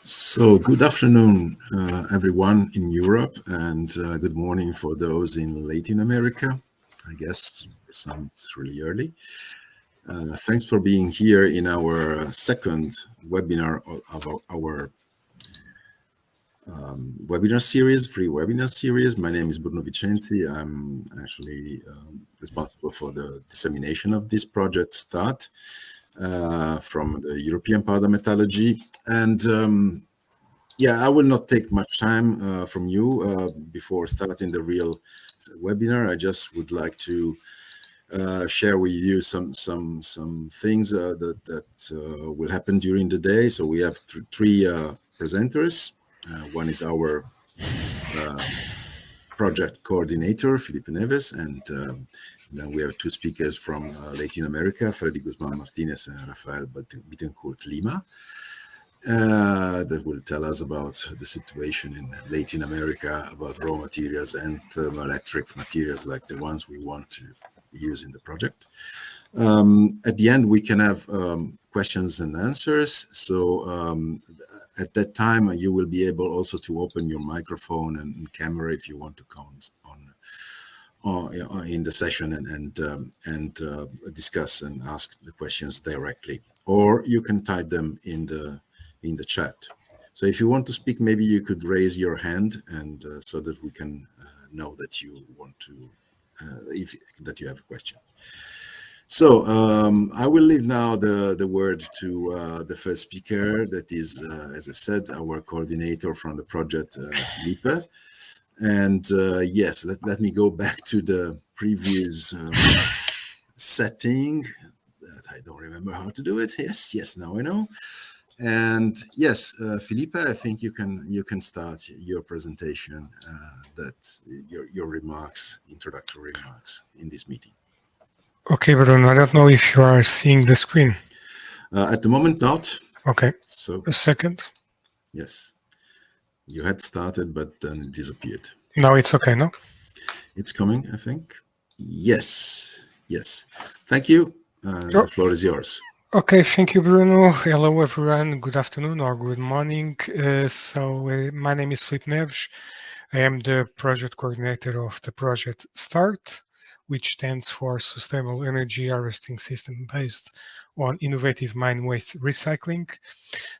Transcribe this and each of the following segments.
So good afternoon, everyone in Europe, and good morning for those in Latin America. I guess for some it's really early. Thanks for being here in our second webinar of our webinar series, free webinar series. My name is Bruno Vicenti. I'm actually responsible for the dissemination of this project START from the European Powder Metallurgy. And yeah, I will not take much time from you before starting the real webinar. I just would like to share with you some things that will happen during the day. So we have three presenters. One is our project coordinator, Felipe Neves, and then we have two speakers from Latin America, Fredy, Guzmán, Martinez, and Rafael Bittencourt, Lima. That will tell us about the situation in Latin America, about raw materials and thermoelectric materials like the ones we want to use in the project. At the end, we can have questions and answers. So at that time, you will be able also to open your microphone and camera if you want to come on in the session and discuss and ask the questions directly, or you can type them in the chat. So if you want to speak, maybe you could raise your hand, and so that we can know that you want to, that you have a question. So I will leave now the word to the first speaker, that is, as I said, our coordinator from the project, Felipe. And yes, let me go back to the previous setting. That I don't remember how to do it. Yes, now I know. And yes, Felipe, I think you can start your presentation, your remarks, introductory remarks in this meeting. Okay, Bruno, I don't know if you are seeing the screen. At the moment, not. Okay, so a second. Yes, you had started, but then it disappeared. Now it's okay, no? It's coming, I think. Yes. Thank you. Sure. The floor is yours. Okay, thank you, Bruno. Hello, everyone. Good afternoon or good morning. My name is Felipe Neves. I am the project coordinator of the project START, which stands for Sustainable Energy Harvesting System based on innovative mine waste recycling.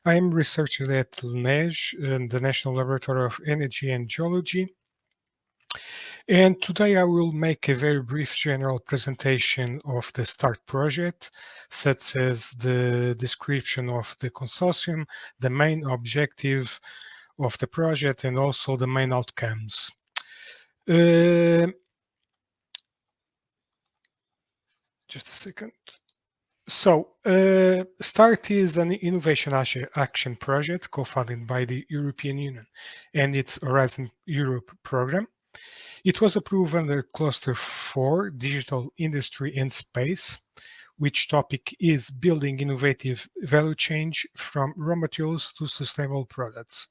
I am researcher at LNEG, the National Laboratory of Energy and Geology. And today I will make a very brief general presentation of the START project, such as the description of the consortium, the main objective of the project, and also the main outcomes. Just a second. So, START is an innovation action project co-funded by the European Union and its Horizon Europe program. It was approved under Cluster 4, Digital Industry and Space, which topic is building innovative value chain from raw materials to sustainable products.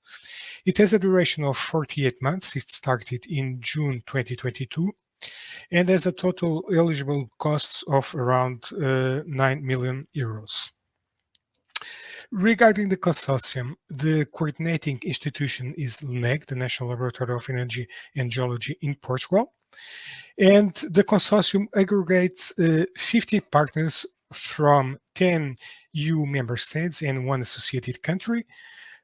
It has a duration of 48 months. It started in June 2022 and has a total eligible costs of around 9 million euros. Regarding the consortium, the coordinating institution is LNEG, the National Laboratory of Energy and Geology in Portugal. And the consortium aggregates 50 partners from 10 EU member states and one associated country,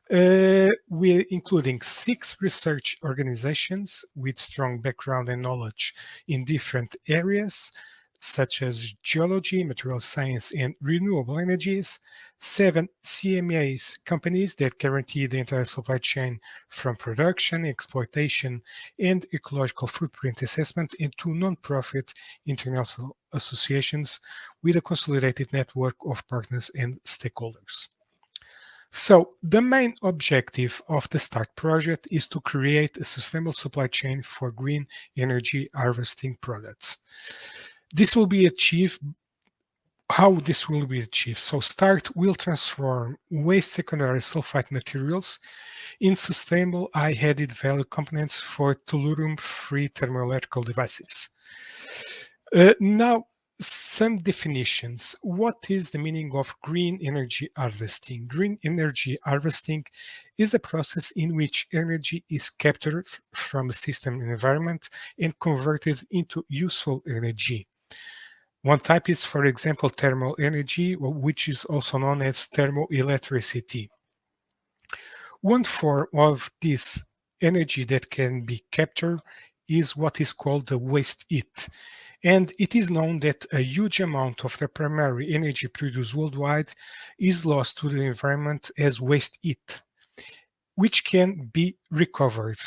including 6 research organizations with strong background and knowledge in different areas, such as geology, material science, and renewable energies, 7 CMAs companies that guarantee the entire supply chain from production, exploitation, and ecological footprint assessment, and 2 non-profit international associations with a consolidated network of partners and stakeholders. So the main objective of the START project is to create a sustainable supply chain for green energy harvesting products. This will be achieved. How this will be achieved? So START will transform waste secondary sulfite materials in sustainable high added value components for tellurium-free thermoelectrical devices. Now, Some definitions. What is the meaning of green energy harvesting? Green energy harvesting is a process in which energy is captured from a system environment and converted into useful energy. One type is, for example, thermal energy, which is also known as thermoelectricity. One form of this energy that can be captured is what is called the waste heat. And it is known that a huge amount of the primary energy produced worldwide is lost to the environment as waste heat, which can be recovered.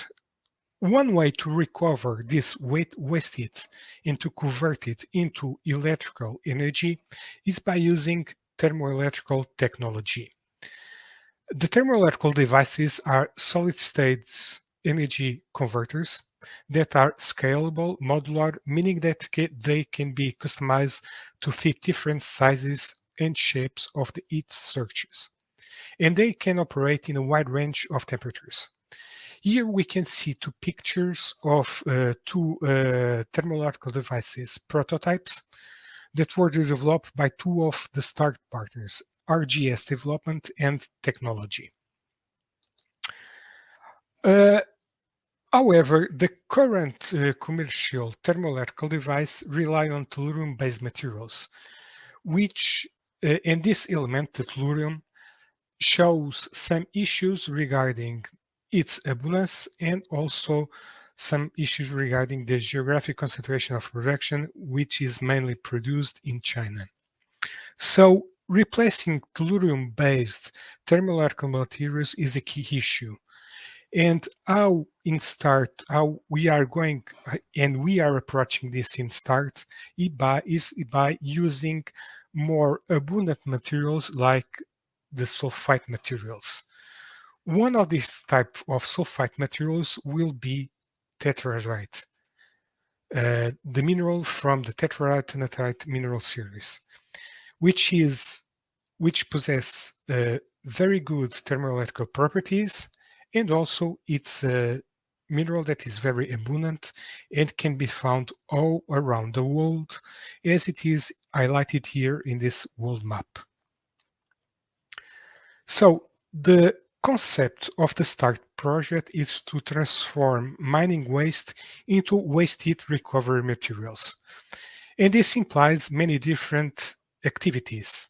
One way to recover this waste heat and to convert it into electrical energy is by using thermoelectrical technology. The thermoelectrical devices are solid-state energy converters that are scalable, modular, meaning that they can be customized to fit different sizes and shapes of the heat sources. And they can operate in a wide range of temperatures. Here we can see two pictures of two thermoelectrical devices prototypes that were developed by two of the START partners, RGS Development and Technology. However, the current commercial thermoelectrical device rely on tellurium-based materials, which, and this element, the tellurium, shows some issues regarding its abundance and also some issues regarding the geographic concentration of production, which is mainly produced in China. So replacing tellurium-based thermoelectrical materials is a key issue. And how we are going and we are approaching this in START is by using more abundant materials like the sulfite materials. One of these type of sulfite materials will be Tetrahedrite, the mineral from the Tetrahedrite mineral series, which possess very good thermoelectrical properties, and also it's a mineral that is very abundant and can be found all around the world, as it is highlighted here in this world map. So the concept of the START project is to transform mining waste into waste heat recovery materials. And this implies many different activities.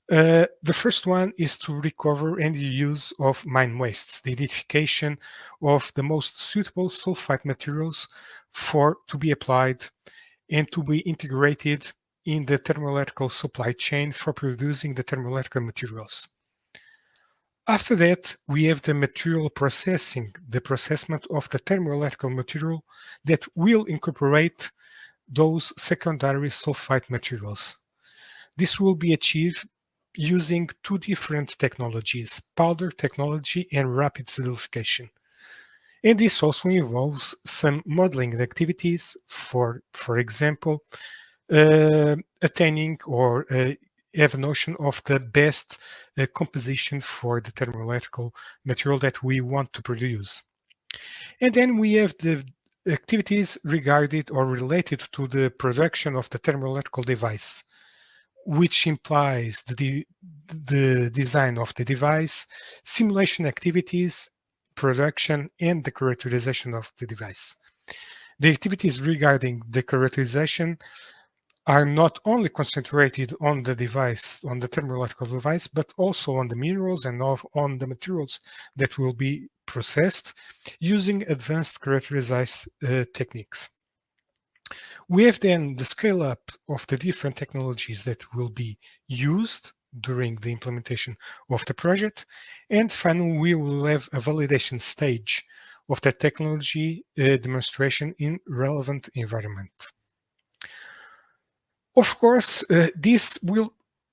The first one is to recover and use of mine wastes, the identification of the most suitable sulfite materials to be applied and to be integrated in the thermoelectrical supply chain for producing the thermoelectrical materials. After that, we have the material processing, the processment of the thermoelectrical material that will incorporate those secondary sulfite materials. This will be achieved using two different technologies, powder technology and rapid solidification. And this also involves some modeling activities, for example, attaining or have a notion of the best composition for the thermoelectrical material that we want to produce. And then we have the activities regarded or related to the production of the thermoelectrical device, which implies the design of the device, simulation activities, production, and the characterization of the device. The activities regarding the characterization are not only concentrated on the device, on the thermoelectrical device, but also on the minerals and on the materials that will be processed using advanced characterization techniques. We have then the scale up of the different technologies that will be used during the implementation of the project. And finally, we will have a validation stage of the technology demonstration in relevant environment. Of course, this will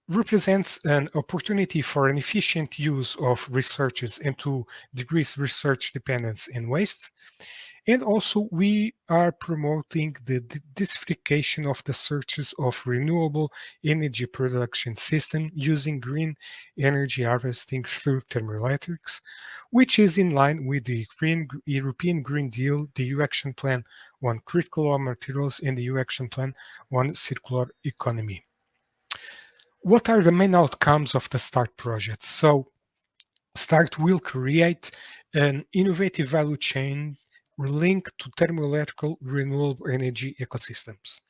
represents an opportunity for an efficient use of researches and to decrease research dependence and waste. And also we are promoting the diversification of the sources of renewable energy production system using green energy harvesting through thermoelectrics, which is in line with the European Green Deal, the EU Action Plan on Critical Raw Materials, and the EU Action Plan on Circular Economy. What are the main outcomes of the START project? So, START will create an innovative value chain linked to thermoelectrical renewable energy ecosystems.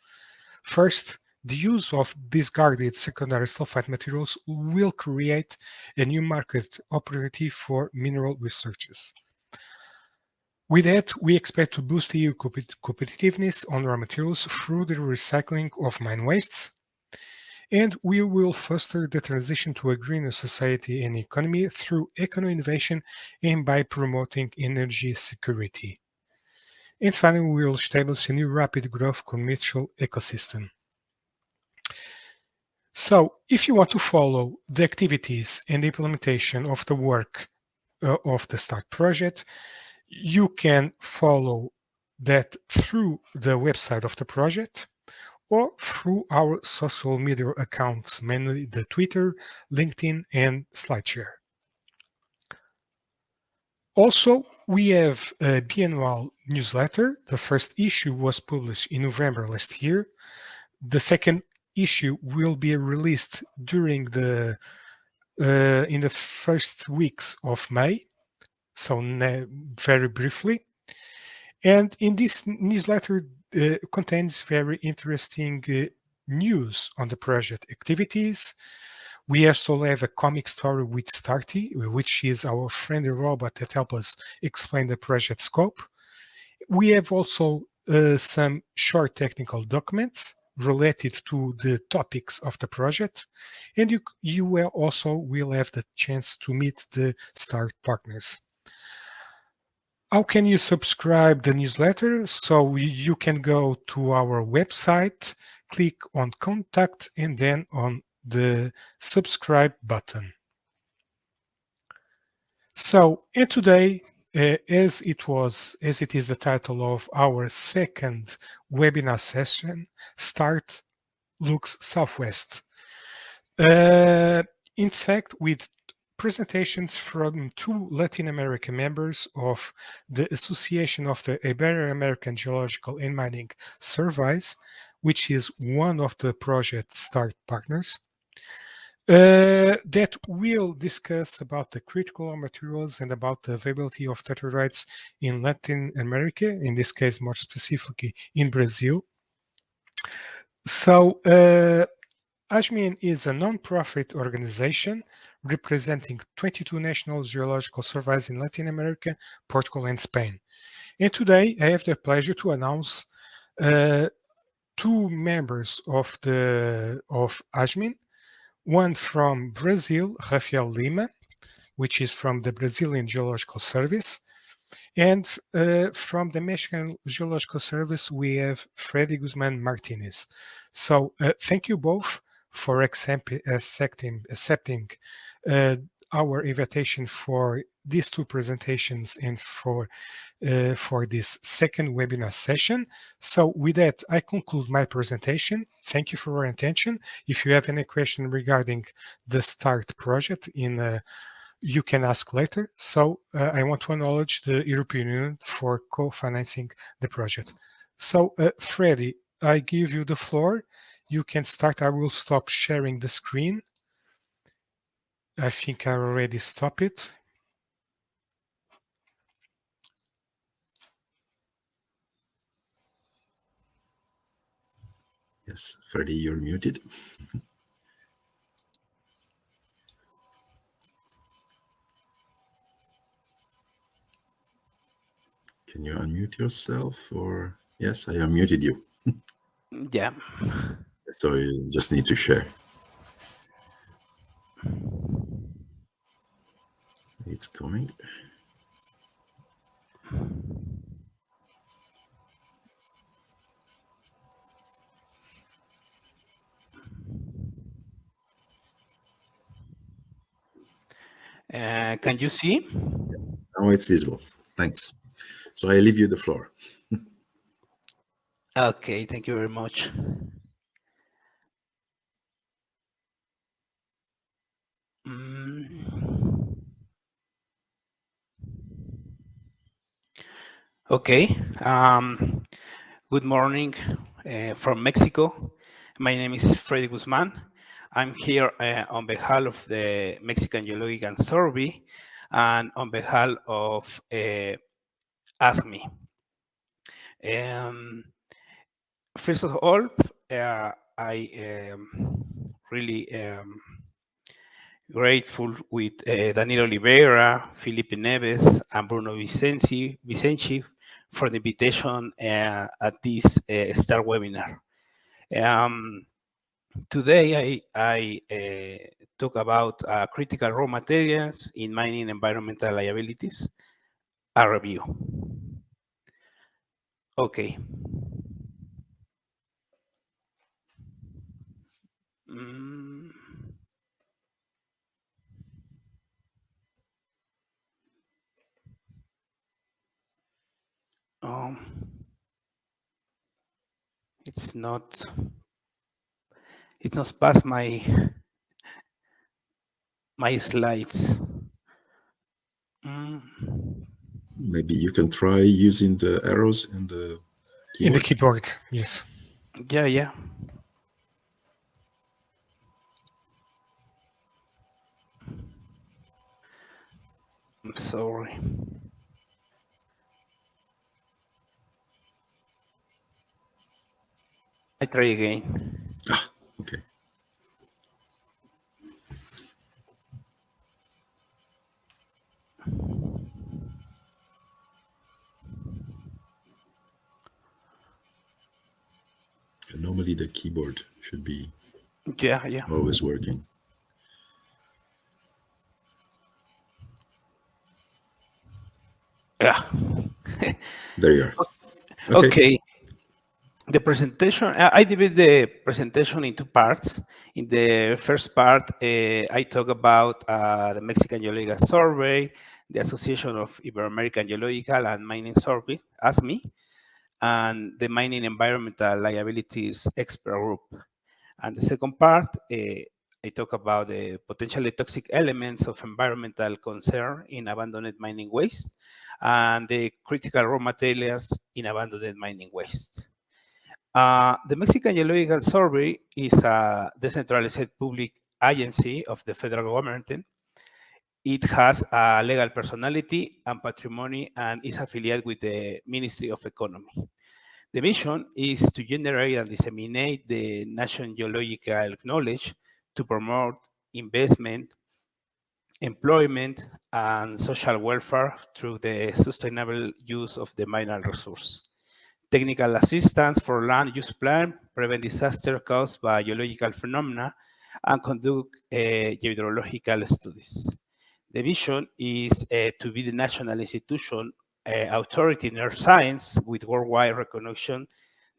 First, the use of discarded secondary sulfide materials will create a new market opportunity for mineral researchers. With that, we expect to boost EU competitiveness on raw materials through the recycling of mine wastes, and we will foster the transition to a greener society and economy through eco-innovation and by promoting energy security. And finally, we will establish a new rapid growth commercial ecosystem. So, if you want to follow the activities and the implementation of the work of the START project, you can follow that through the website of the project or through our social media accounts, mainly the Twitter, LinkedIn, and SlideShare. Also, we have a biannual newsletter. The first issue was published in November last year. The second issue will be released during the in the first weeks of May, so very briefly. And in this newsletter contains very interesting news on the project activities. We also have a comic story with Starty, which is our friendly robot that helps us explain the project scope. We have also some short technical documents related to the topics of the project, and you will also have the chance to meet the START partners. How can you subscribe the newsletter? So you can go to our website, click on contact, and then on the subscribe button. So, and today, as it is the title of our second webinar session, START looks southwest. In fact, with presentations from two Latin American members of the Association of the Ibero-American Geological and Mining Surveys, which is one of the project START partners, that will discuss about the critical raw materials and about the availability of tetrahedrites in Latin America, in this case more specifically in Brazil. So AGMIN is a non-profit organization representing 22 national geological surveys in Latin America, Portugal, and Spain. And today I have the pleasure to announce two members of AGMIN, one from Brazil, Rafael Lima, which is from the Brazilian Geological Service, and from the Mexican Geological Service, we have Fredy Guzmán Martinez. So thank you both for accepting our invitation for these two presentations and for this second webinar session. So with that, I conclude my presentation. Thank you for your attention. If you have any question regarding the START project, you can ask later. So I want to acknowledge the European Union for co-financing the project. So Fredy, I give you the floor. You can start. I will stop sharing the screen. I think I already stopped it. Yes, Fredy, you're muted. Can you unmute yourself? Or yes, I unmuted you. Yeah. So you just need to share. It's coming. Can you see? Now it's visible. Thanks. So I leave you the floor. Okay, thank you very much. Okay. Good morning from Mexico. My name is Fredy Guzmán. I'm here on behalf of the Mexican Geological Survey and on behalf of ASME. First of all, I am really grateful with Daniel Oliveira, Felipe Neves, and Bruno Vicenci for the invitation at this STAR webinar. Today, I talk about critical raw materials in mining environmental liabilities, a review. Okay. It's not past my slides. Maybe you can try using the arrows in the keyboard. In the keyboard, yes. Yeah. I'm sorry. I try again. Okay. And normally the keyboard should be always working. Yeah. There you are. Okay. The presentation, I divide the presentation in two parts. In the first part, I talk about the Mexican Geological Survey, the Association of Ibero-American Geological and Mining Survey, ASME, and the Mining Environmental Liabilities Expert Group. And the second part, I talk about the potentially toxic elements of environmental concern in abandoned mining waste and the critical raw materials in abandoned mining waste. The Mexican Geological Survey is a decentralized public agency of the federal government. It has a legal personality and patrimony and is affiliated with the Ministry of Economy. The mission is to generate and disseminate the national geological knowledge to promote investment, employment, and social welfare through the sustainable use of the mineral resource. Technical assistance for land use plan, prevent disaster caused by geological phenomena, and conduct hydrological studies. The vision is to be the national institution authority in earth science with worldwide recognition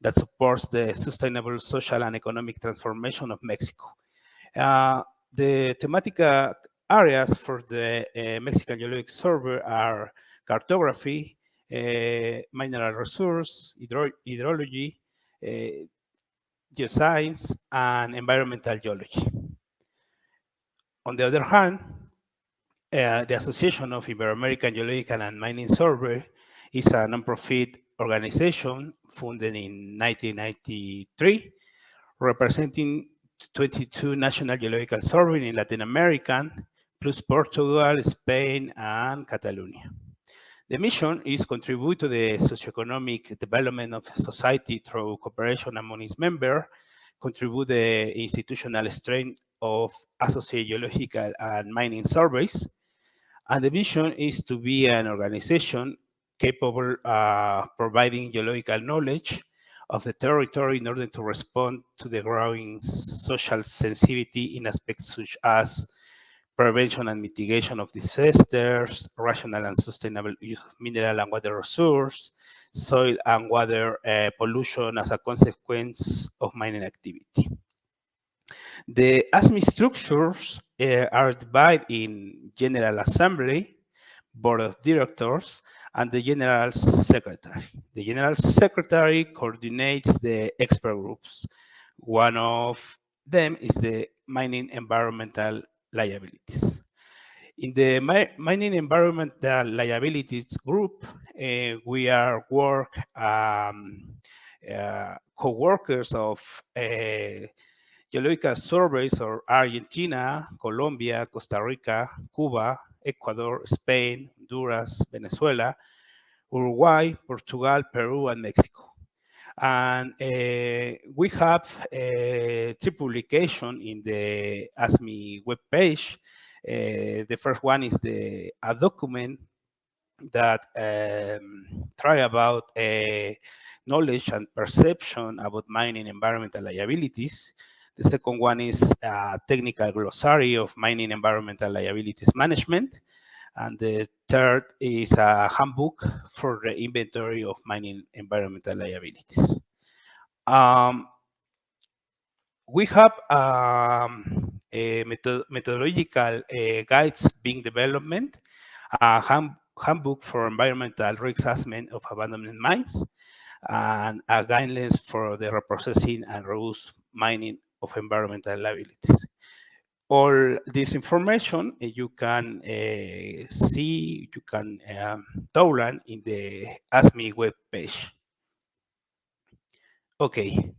that supports the sustainable social and economic transformation of Mexico. The thematic areas for the Mexican Geologic Survey are cartography, mineral resource, hydrology, geoscience, and environmental geology. On the other hand, the Association of Ibero-American Geological and Mining Survey is a nonprofit organization founded in 1993, representing 22 national geological surveys in Latin America, plus Portugal, Spain, and Catalonia. The mission is contribute to the socioeconomic development of society through cooperation among its members, contribute the institutional strength of associated geological and mining surveys, and the vision is to be an organization capable of providing geological knowledge of the territory in order to respond to the growing social sensitivity in aspects such as prevention and mitigation of disasters, rational and sustainable use of mineral and water resource, soil and water pollution as a consequence of mining activity. The ASME structures are divided in General Assembly, Board of Directors, and the General Secretary. The General Secretary coordinates the expert groups. One of them is the mining environmental liabilities. In the mining environmental liabilities group, we are co-workers of Geological surveys of Argentina, Colombia, Costa Rica, Cuba, Ecuador, Spain, Honduras, Venezuela, Uruguay, Portugal, Peru, and Mexico. And we have 3 publications in the ASME webpage. The first one is a document that try about knowledge and perception about mining environmental liabilities. The second one is a technical glossary of mining environmental liabilities management. And the third is a handbook for the inventory of mining environmental liabilities. We have a methodological guides being development, a handbook for environmental risk assessment of abandoned mines, and a guidelines for the reprocessing and reuse mining of environmental liabilities. All this information you can see, you can download in the ASME web page. Okay.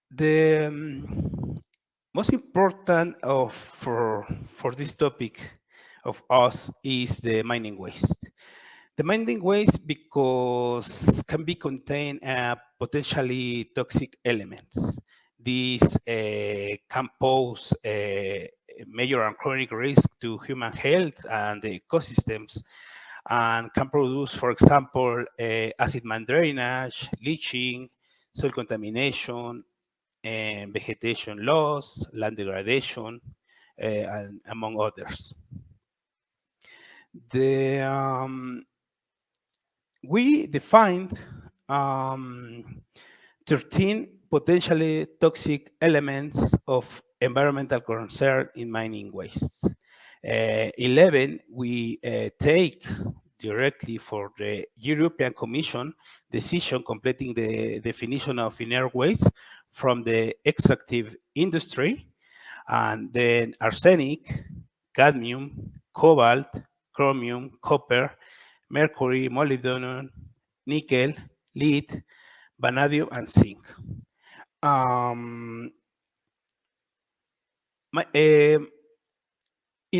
The most important for this topic of us is the mining waste. The mining waste because can be contain potentially toxic elements. These can pose a major and chronic risk to human health and the ecosystems, and can produce, for example, acid mine drainage, leaching, soil contamination, vegetation loss, land degradation, and among others. We defined 13 potentially toxic elements of environmental concern in mining wastes. 11 we take directly for the European Commission decision completing the definition of inert waste from the extractive industry, and then arsenic, cadmium, cobalt, chromium, copper, mercury, molybdenum, nickel, lead, vanadium, and zinc. In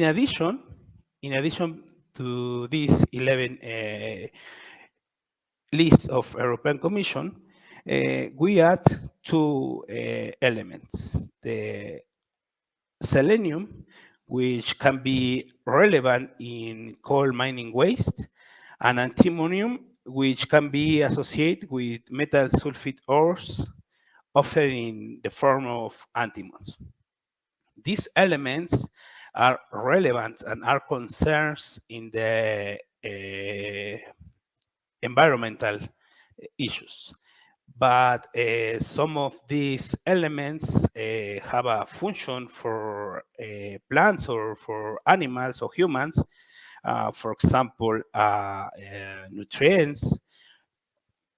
addition to these 11 lists of European Commission, we add 2 elements: the selenium, which can be relevant in coal mining waste, and antimonium, which can be associated with metal sulfide ores, often in the form of antimons. These elements are relevant and are concerns in the environmental issues. But some of these elements have a function for plants or for animals or humans. For example, nutrients.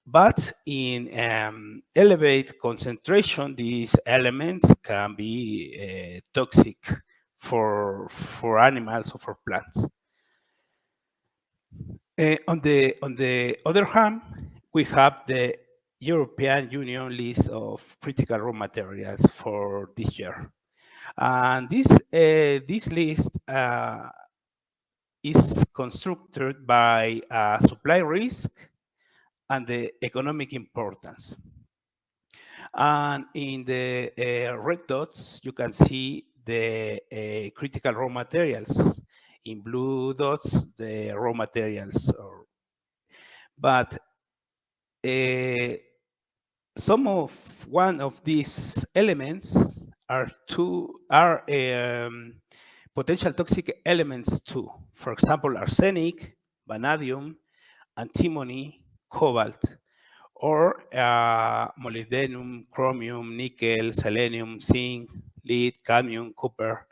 But in elevated concentration, these elements can be toxic for animals or for plants. On the other hand, we have the European Union list of critical raw materials for this year. And this list is constructed by supply risk and the economic importance. And in the red dots, you can see the critical raw materials. In blue dots, the raw materials. But one of these elements are potential toxic elements too. For example, arsenic, vanadium, antimony, cobalt, or molybdenum, chromium, nickel, selenium, zinc, lead, cadmium, copper.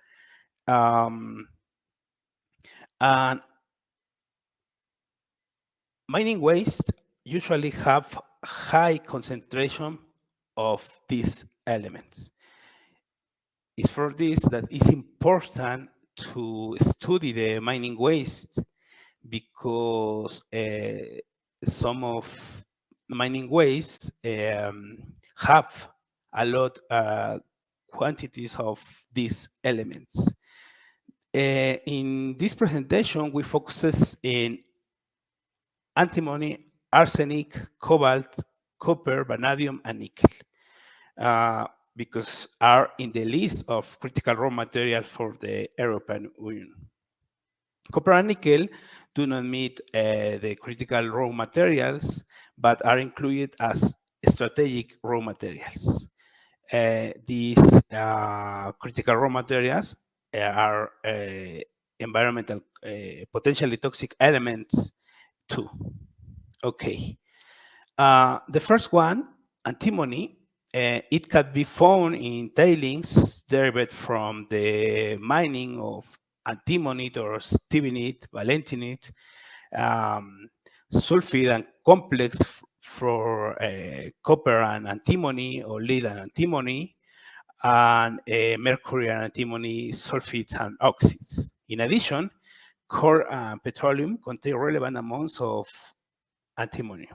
And mining waste usually have high concentration of these elements. It's for this that it's important to study the mining waste because some of mining waste have a lot quantities of these elements. In this presentation, we focus in antimony, arsenic, cobalt, copper, vanadium, and nickel, because are in the list of critical raw materials for the European Union. Copper and nickel do not meet the critical raw materials, but are included as strategic raw materials. These critical raw materials are environmental, potentially toxic elements too. Okay. The first one, antimony, it can be found in tailings derived from the mining of antimonite or stibnite, valentinite, sulfide and complex for copper and antimony, or lead and antimony, and mercury and antimony sulfides and oxides. In addition, core and petroleum contain relevant amounts of antimony.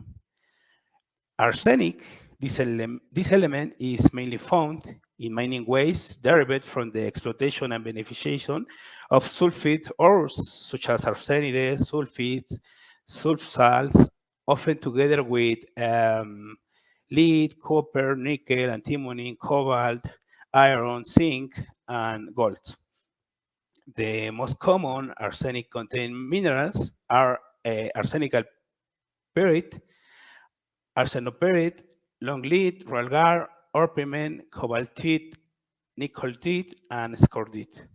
Arsenic, this element is mainly found in mining waste derived from the exploitation and beneficiation of sulfide ores such as arsenides, sulfides, sulfsalts, often together with lead, copper, nickel, antimony, cobalt, iron, zinc, and gold. The most common arsenic-containing minerals are arsenical perite, arsenoperite, long lead, ralgar, orpiment, cobaltite, nickelite, and scordite.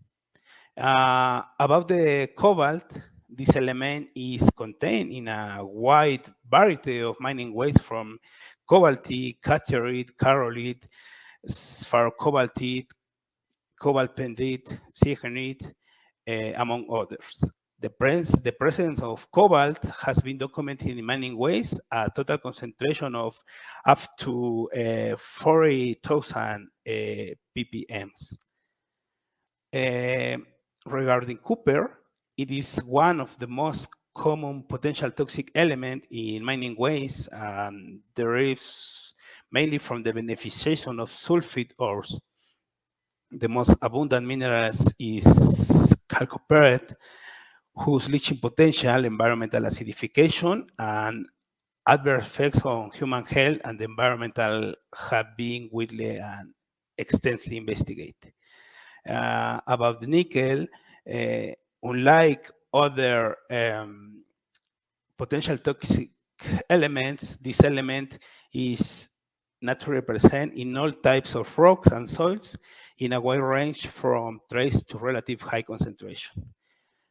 About the cobalt, this element is contained in a wide variety of mining waste from cobaltite, cationite, carolite, sphalocobaltite, cobaltpendite, zirconite, among others. The presence of cobalt has been documented in mining waste, a total concentration of up to 40,000 ppms. Regarding copper, it is one of the most common potential toxic elements in mining waste and derives mainly from the beneficiation of sulfide ores. The most abundant minerals is chalcopyrite, whose leaching potential, environmental acidification, and adverse effects on human health and the environmental have been widely and extensively investigated. About the nickel, unlike other potential toxic elements, this element is naturally present in all types of rocks and soils in a wide range from trace to relative high concentration.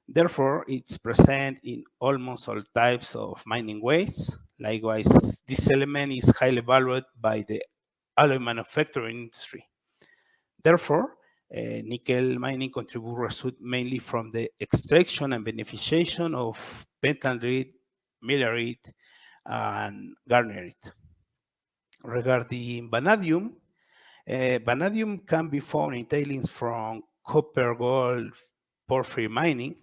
Therefore, it's present in almost all types of mining waste. Likewise, this element is highly valued by the alloy manufacturing industry. Therefore, nickel mining contributes mainly from the extraction and beneficiation of pentlandrite, millerite, and garnerite. Regarding vanadium, vanadium can be found in tailings from copper, gold, porphyry mining.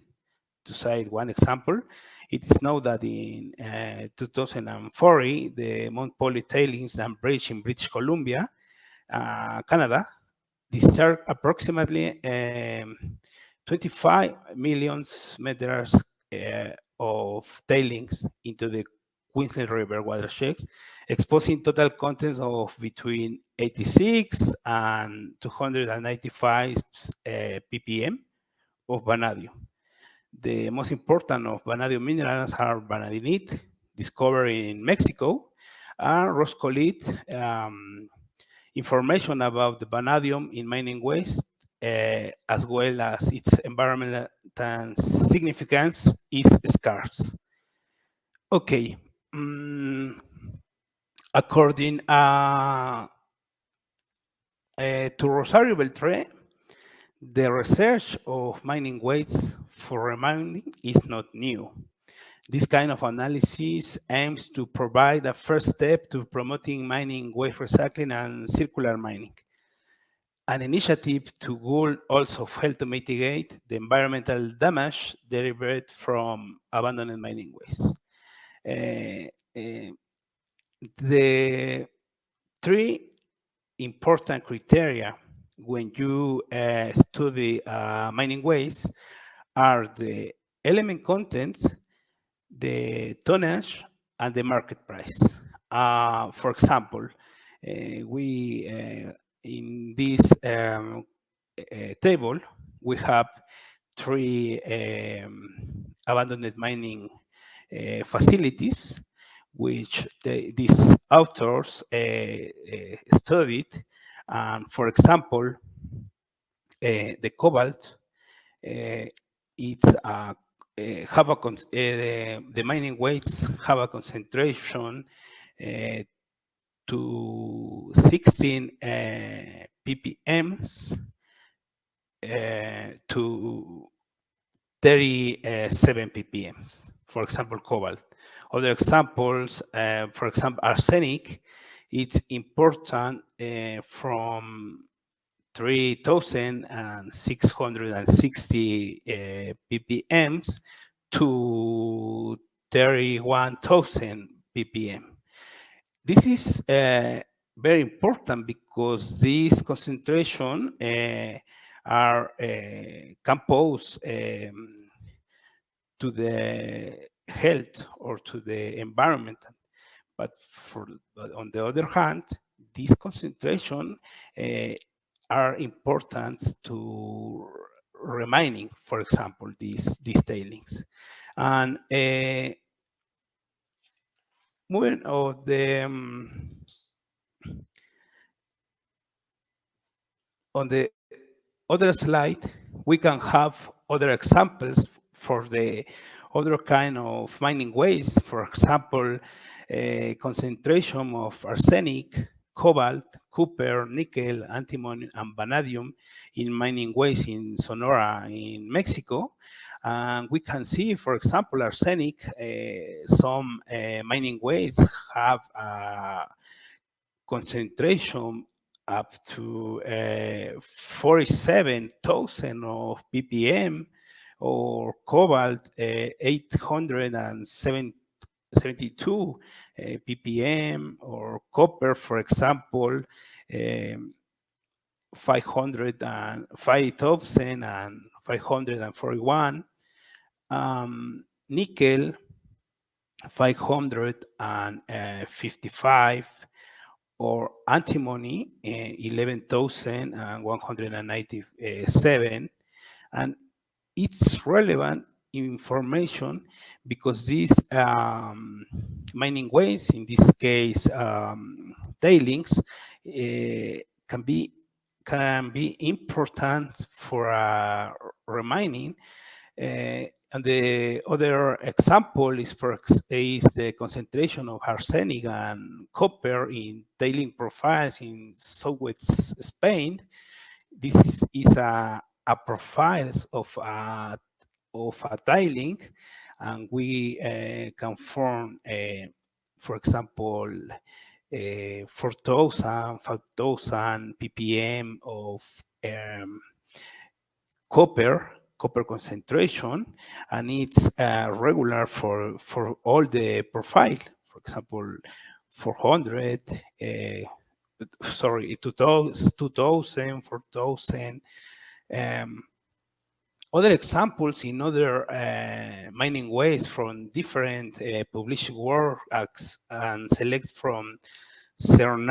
To cite one example, it is known that in 2004, the Mount Poly tailings and bridge in British Columbia, Canada, discharged approximately 25 million meters of tailings into the Queensland River watersheds, exposing total contents of between 86 and 295 ppm of vanadium. The most important of vanadium minerals are vanadinite, discovered in Mexico, and roscolite. Information about the vanadium in mining waste, as well as its environmental significance, is scarce. Okay. According to Rosario Beltré, the research of mining waste for remining is not new. This kind of analysis aims to provide a first step to promoting mining waste recycling and circular mining. an initiative to will also help to mitigate the environmental damage derived from abandoned mining waste. The three important criteria when you study mining waste are the element contents, the tonnage, and the market price. For example, we in this table, we have three abandoned mining facilities, which these authors studied. For example, the cobalt, it's have a the mining weights have a concentration to 16 ppms to 37 ppms. For example, cobalt. Other examples, for example, arsenic, it's important from 3,660 ppms to 31,000 ppm. This is very important because these concentration are composed to the health or to the environment. But on the other hand, these concentration are important to remining, for example, these tailings. And moving on the other slide, we can have other examples for the other kind of mining waste. For example, concentration of arsenic, cobalt, copper, nickel, antimony, and vanadium in mining waste in Sonora in Mexico. And we can see, for example, arsenic, some mining wastes have a concentration up to 47,000 of ppm, or cobalt 872 ppm, or copper, for example, 5,541, nickel 555, or antimony 11,197. And it's relevant information because these mining waste, in this case tailings, can be important for remining. And the other example is the concentration of arsenic and copper in tailing profiles in southwest Spain. This is a profile of a tailing, and we can form, for example, 4,000, 5,000 ppm of copper concentration, and it's regular for all the profile. For example, 400, 2,000, 4,000. Other examples in other mining waste from different published works, and select from CERN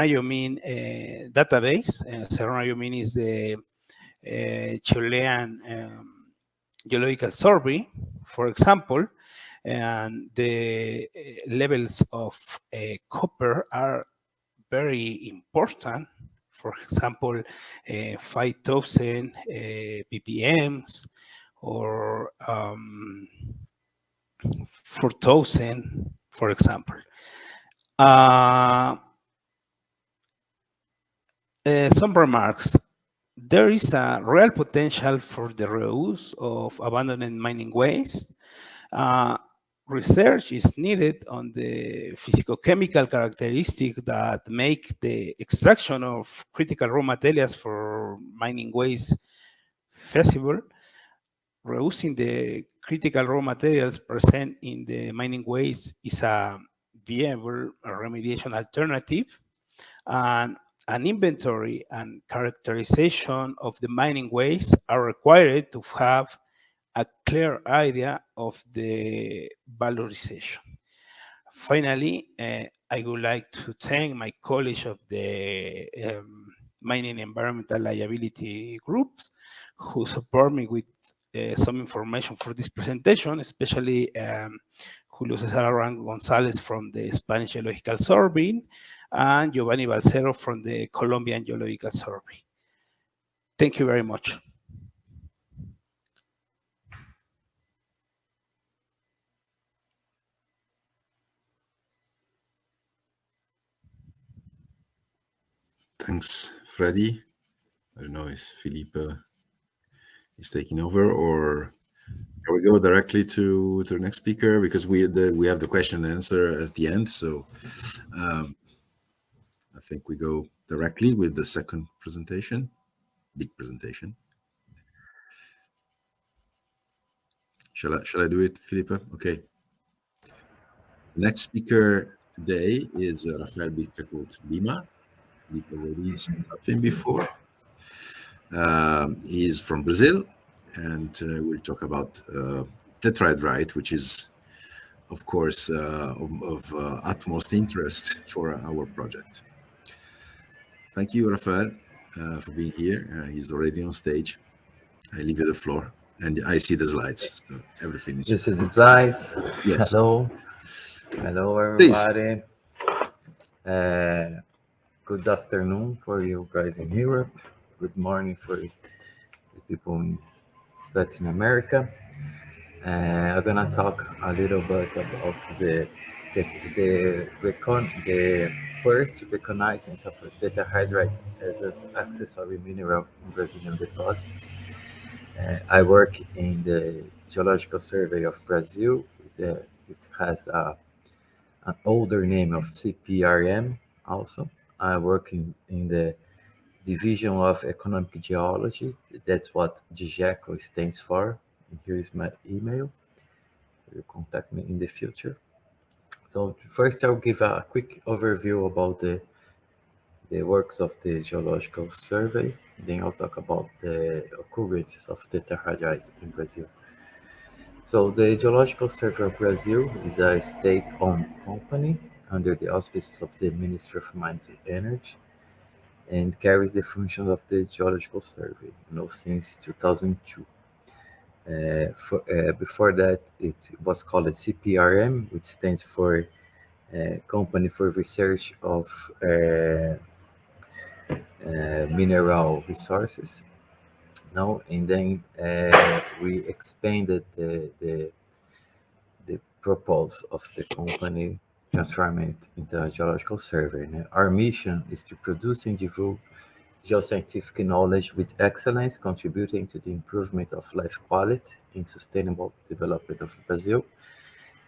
database. CERN is the Chilean Geological Survey, for example, and the levels of copper are very important. For example, 5,000 ppms, or 4,000, for example. Some remarks. There is a real potential for the reuse of abandoned mining waste. research is needed on the physicochemical characteristics that make the extraction of critical raw materials for mining waste feasible. Reducing the critical raw materials present in the mining waste is a viable remediation alternative, and an inventory and characterization of the mining waste are required to have a clear idea of the valorization. Finally, I would like to thank my colleagues of the mining environmental liability groups who support me with some information for this presentation, especially Julio Cesar Aran Gonzalez from the Spanish Geological Survey and Giovanni Balcero from the Colombian Geological Survey. Thank you very much. Thanks, Fredy. I don't know if Felipe is taking over, or can we go directly to the next speaker, because we have the question and answer at the end. So I think we go directly with the second presentation, big presentation. Shall I do it, Felipe? Okay. Next speaker today is Rafael Bittencourt Lima. Felipe already said something before. He's from Brazil, and we'll talk about Tetrahedrite, which is, of course, of utmost interest for our project. Thank you, Rafael, for being here. He's already on stage. I leave you the floor, and I see the slides. So everything is. You see the slides? Yes. Hello. Hello, everybody. Good afternoon for you guys in Europe. Good morning for the people in Latin America. I'm gonna talk a little bit about the first reconnaissance of tetrahedrite as an accessory mineral in Brazilian deposits. I work in the Geological Survey of Brazil. It has an older name of CPRM also. I work in the Division of Economic Geology. That's what Geológico stands for. And here is my email. You contact me in the future. So first I'll give a quick overview about the works of the Geological Survey. Then I'll talk about the occurrences of the tetrahedrite in Brazil. So the Geological Survey of Brazil is a state-owned company under the auspices of the Ministry of Mines and Energy, and carries the function of the Geological Survey, since 2002. Before that, it was called CPRM, which stands for Company for Research of Mineral Resources. And then we expanded the purpose of the company, transforming it into a geological survey. And our mission is to produce and divulge geoscientific knowledge with excellence, contributing to the improvement of life quality and sustainable development of Brazil.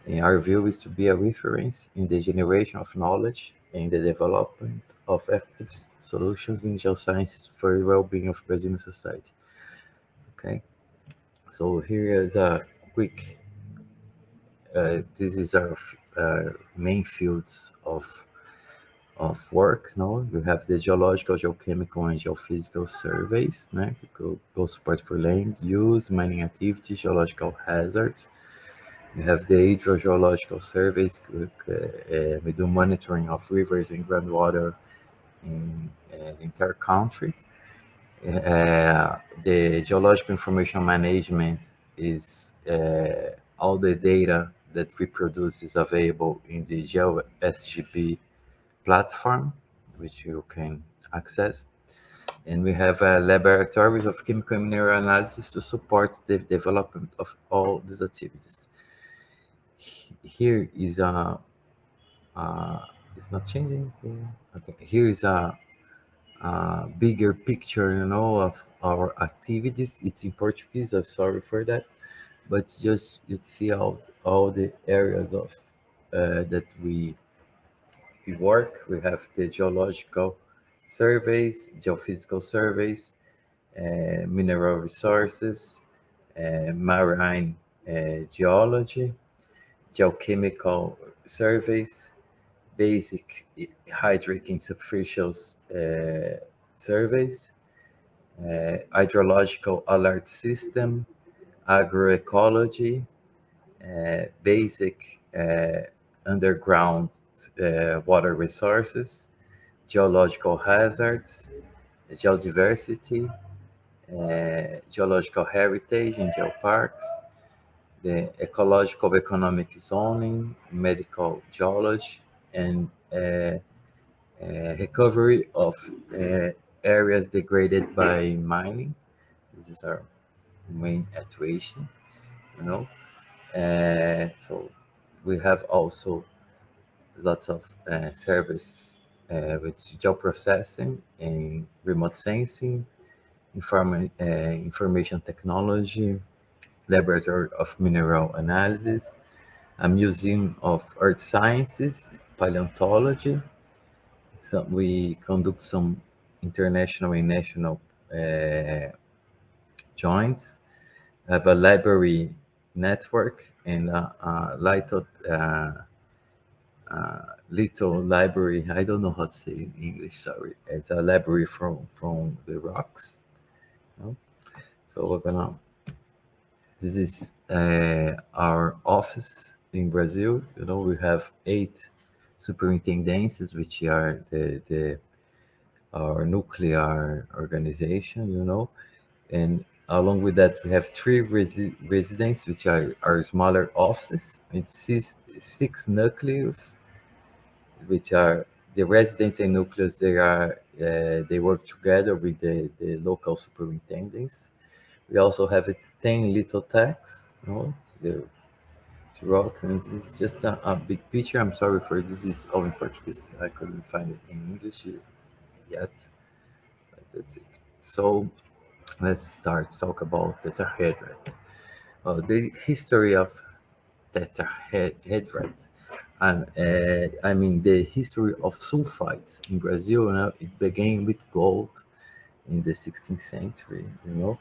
And our view is to be a reference in the generation of knowledge and the development of effective solutions in geosciences for the well-being of Brazilian society. Okay, so here is a quick. This is our main fields of work. You have the geological, geochemical, and geophysical surveys. Go support for land use, mining activities, geological hazards. We have the hydrogeological surveys. We do monitoring of rivers and groundwater in the entire country. The geological information management is all the data that we produce is available in the GeoSGP platform, which you can access. And we have laboratories of chemical and mineral analysis to support the development of all these activities. Here is a it's not changing here. Okay, here is a bigger picture, of our activities. It's in Portuguese. I'm sorry for that, but just you'd see all all the areas of that we work. We have the geological surveys, geophysical surveys, mineral resources, marine geology, geochemical surveys, basic hydric insufficiency surveys, hydrological alert system, agroecology, basic underground water resources, geological hazards, geodiversity, geological heritage in geoparks, the ecological economic zoning, medical geology, and recovery of areas degraded by mining. This is our main actuation, you know. So we have also lots of service with geoprocessing and remote sensing, information technology, laboratory of mineral analysis, a museum of earth sciences, paleontology. So we conduct some international and national joints. Have a library network and a little library. I don't know how to say in English. Sorry, it's a library from the rocks. No? So we're gonna. This is our office in Brazil. You know, we have 8 superintendencies, which are our nuclear organization. You know, and along with that, we have 3 residents, which are our smaller offices. It's 6 nucleus, which are the residents and nucleus. They work together with the local superintendents. We also have 10 little techs, you know, the rock, and this is just a big picture. I'm sorry for this is all in Portuguese. I couldn't find it in English yet. But that's it. So let's start talk about tetrahedrite. The history of tetrahedrites. I mean the history of sulfides in Brazil. You know, it began with gold in the 16th century. You know,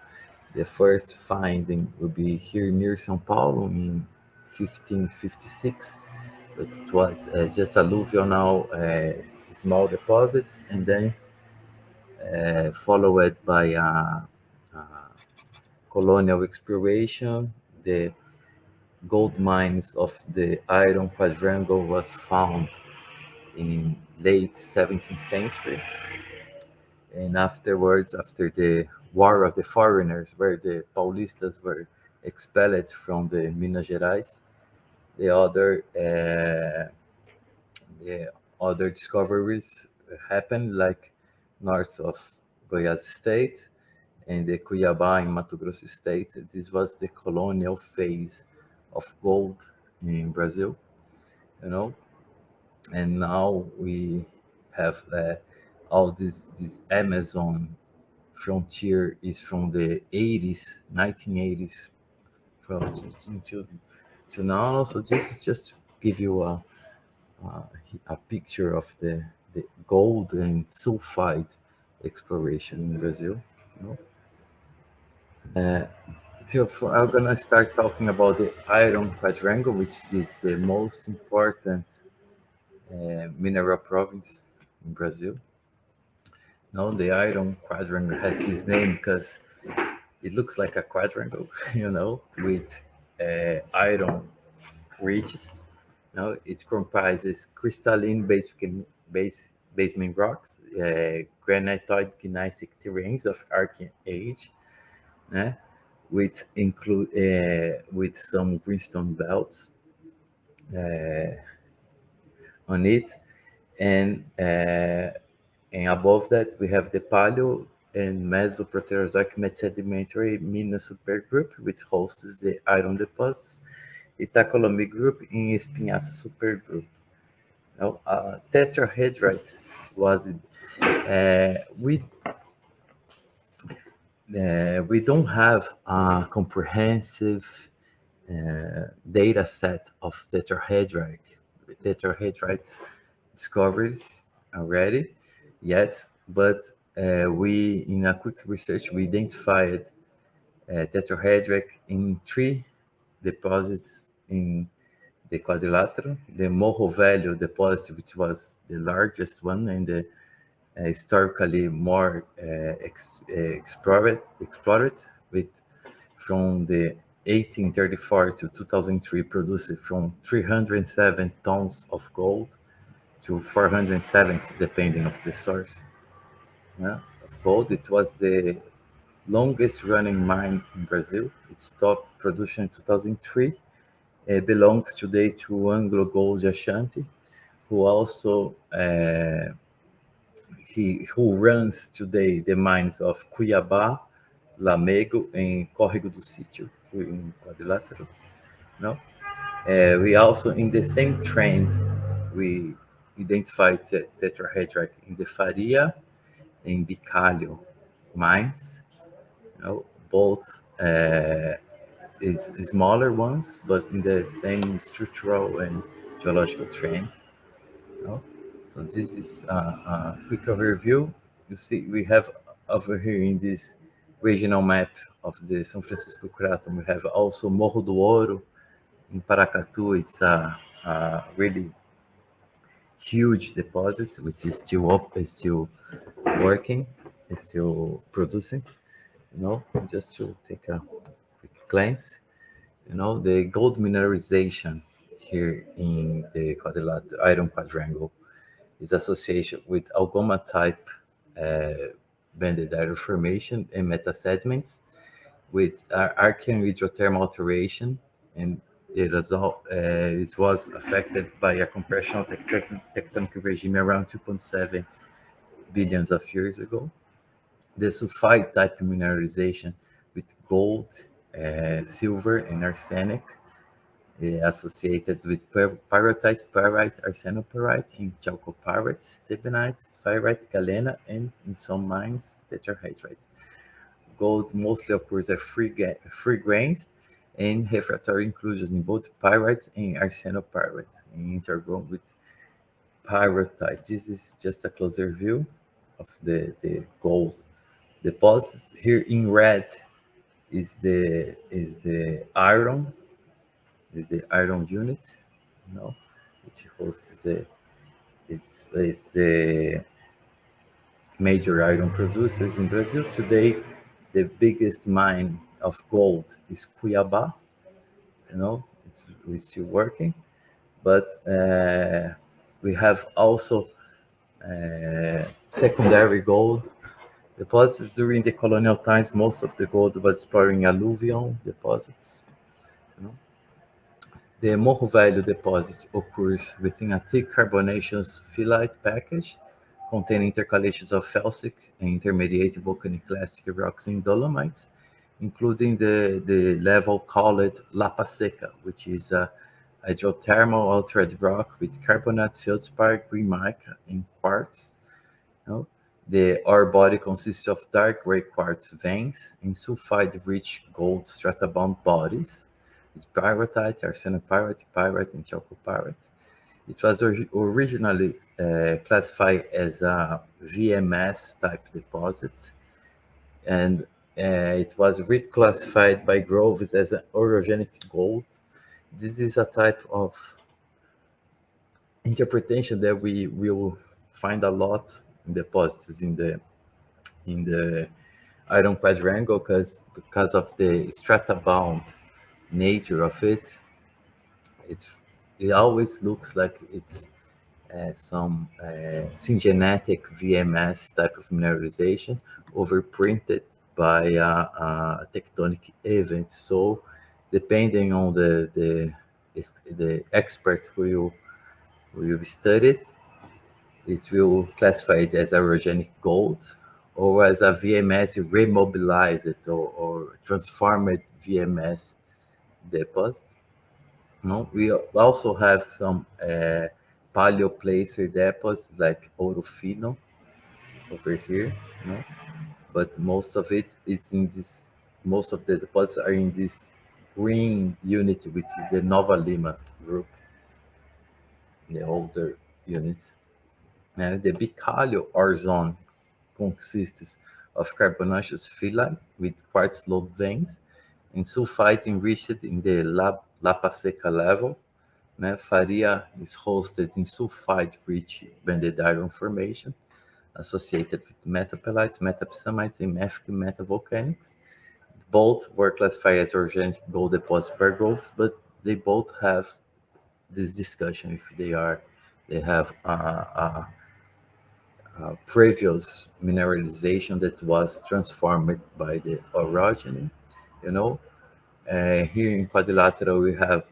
the first finding will be here near São Paulo in 1556, but it was just alluvial small deposit, and then followed by colonial exploration. The gold mines of the Iron Quadrangle was found in late 17th century, and afterwards, after the War of the Foreigners, where the Paulistas were expelled from the Minas Gerais, the other discoveries happened, like north of Goiás State and the Cuiabá in Mato Grosso State. This was the colonial phase of gold in Brazil, you know. And now we have all this Amazon frontier is from the 80s, 1980s, from to now. So this is just to give you a picture of the gold and sulfide exploration in Brazil. You know? I'm gonna start talking about the Iron Quadrangle, which is the most important mineral province in Brazil. Now, the Iron Quadrangle has this name because it looks like a quadrangle, you know, with iron ridges. Now, it comprises crystalline basement rocks, granitoid gneissic terrains of Archean age, with some greenstone belts on it, and above that we have the Paleo and Mesoproterozoic metsedimentary Minas supergroup, which hosts the iron deposits, Itacolomi group in Espinhaço supergroup. Now, tetrahedrite was we don't have a comprehensive data set of tetrahedrite discoveries already yet, but we, in a quick research, we identified tetrahedrite in 3 deposits in the quadrilateral. The Morro Velho deposit, which was the largest one and the historically more explored, with from the 1834 to 2003 produced from 307 tons of gold to 470, depending of the source. Yeah, of gold. It was the longest running mine in Brazil. It stopped production in 2003. It belongs today to Anglo Gold Ashanti, who also who runs today the mines of Cuiabá, Lamego, and Córrego do Sítio in Quadrilátero. No, we also, in the same trend, we identified tetrahedrite in the Faria and Bicalho mines. You know, both is smaller ones, but in the same structural and geological trend. You know? So this is a quick overview. You see, we have over here in this regional map of the São Francisco Craton, we have also Morro do Ouro in Paracatu. It's a really huge deposit, which is still up, is still working, is still producing. You know, just to take a quick glance, you know, the gold mineralization here in the iron quadrangle is associated with Algoma type banded iron formation and metasediments with Archean hydrothermal alteration, and it was affected by a compressional tectonic regime around 2.7 billions of years ago. The sulfide type mineralization with gold, silver, and arsenic associated with pyrrhotite, pyrite, arsenopyrite, and chalcopyrite, stibnite, pyrite, galena, and in some mines, tetrahedrite. Gold mostly occurs at free grains and refractory inclusions in both pyrite and arsenopyrite, and intergrown with pyrrhotite. This is just a closer view of the gold deposits. Here in red is the iron, unit, you know, which hosts it's the major iron producers in Brazil. Today, the biggest mine of gold is Cuiabá. You know, it's still working, but we have also secondary gold deposits. During the colonial times, most of the gold was exploring alluvial deposits. You know? The Morro Velho deposit occurs within a thick carbonaceous phyllite package containing intercalations of felsic and intermediate volcaniclastic rocks and dolomites, including the level called Lapa Seca, which is a hydrothermal altered rock with carbonate, feldspar, green mica, and quartz. You know? The ore body consists of dark gray quartz veins and sulfide-rich gold strata-bound bodies with pyrrhotite, arsenopyrite, pyrite, and chalcopyrite. It was originally classified as a VMS type deposit, and it was reclassified by Groves as an orogenic gold. This is a type of interpretation that we will find a lot in deposits in the iron quadrangle because of the strata-bound nature of it. It always looks like it's some syngenetic VMS type of mineralization overprinted by a tectonic event. So depending on the expert who you studied, it will classify it as orogenic gold or as a VMS remobilized or transformed VMS deposit. No, we also have some paleoplacer deposits like Ouro Fino over here, but most of it is in this. Most of the deposits are in this green unit, which is the Nova Lima group, the older unit. The Bicalho ore zone consists of carbonaceous phyllite with quartz lobe veins and sulfide enriched in the Lapa Seca level. Faria is hosted in sulfide-rich banded iron formation associated with metapelites, metapsamites, and mafic metavolcanics. Both were classified as organic gold deposits by Groves, but they both have this discussion if they have previous mineralization that was transformed by the orogeny. Here in Quadrilateral we have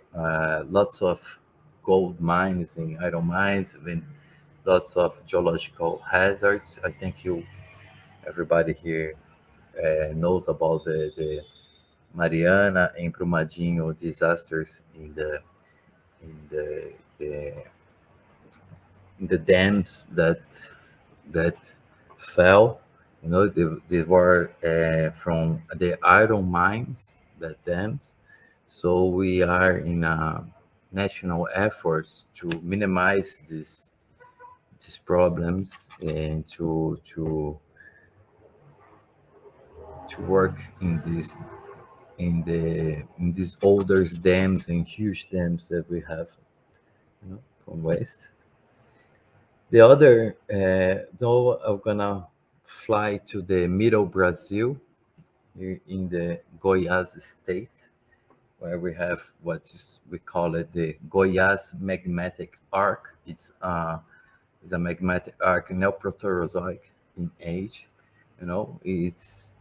lots of gold mines and iron mines, and lots of geological hazards. I think everybody here knows about the Mariana and Brumadinho disasters in the dams that fell. They were from the iron mines, that dams. So we are in a national efforts to minimize these problems and to work in these older dams and huge dams that we have, from west. The other, though, I'm gonna fly to the middle Brazil, here in the Goiás state, where we have we call it the Goiás magmatic arc. It's a magmatic arc, Neoproterozoic in age. It's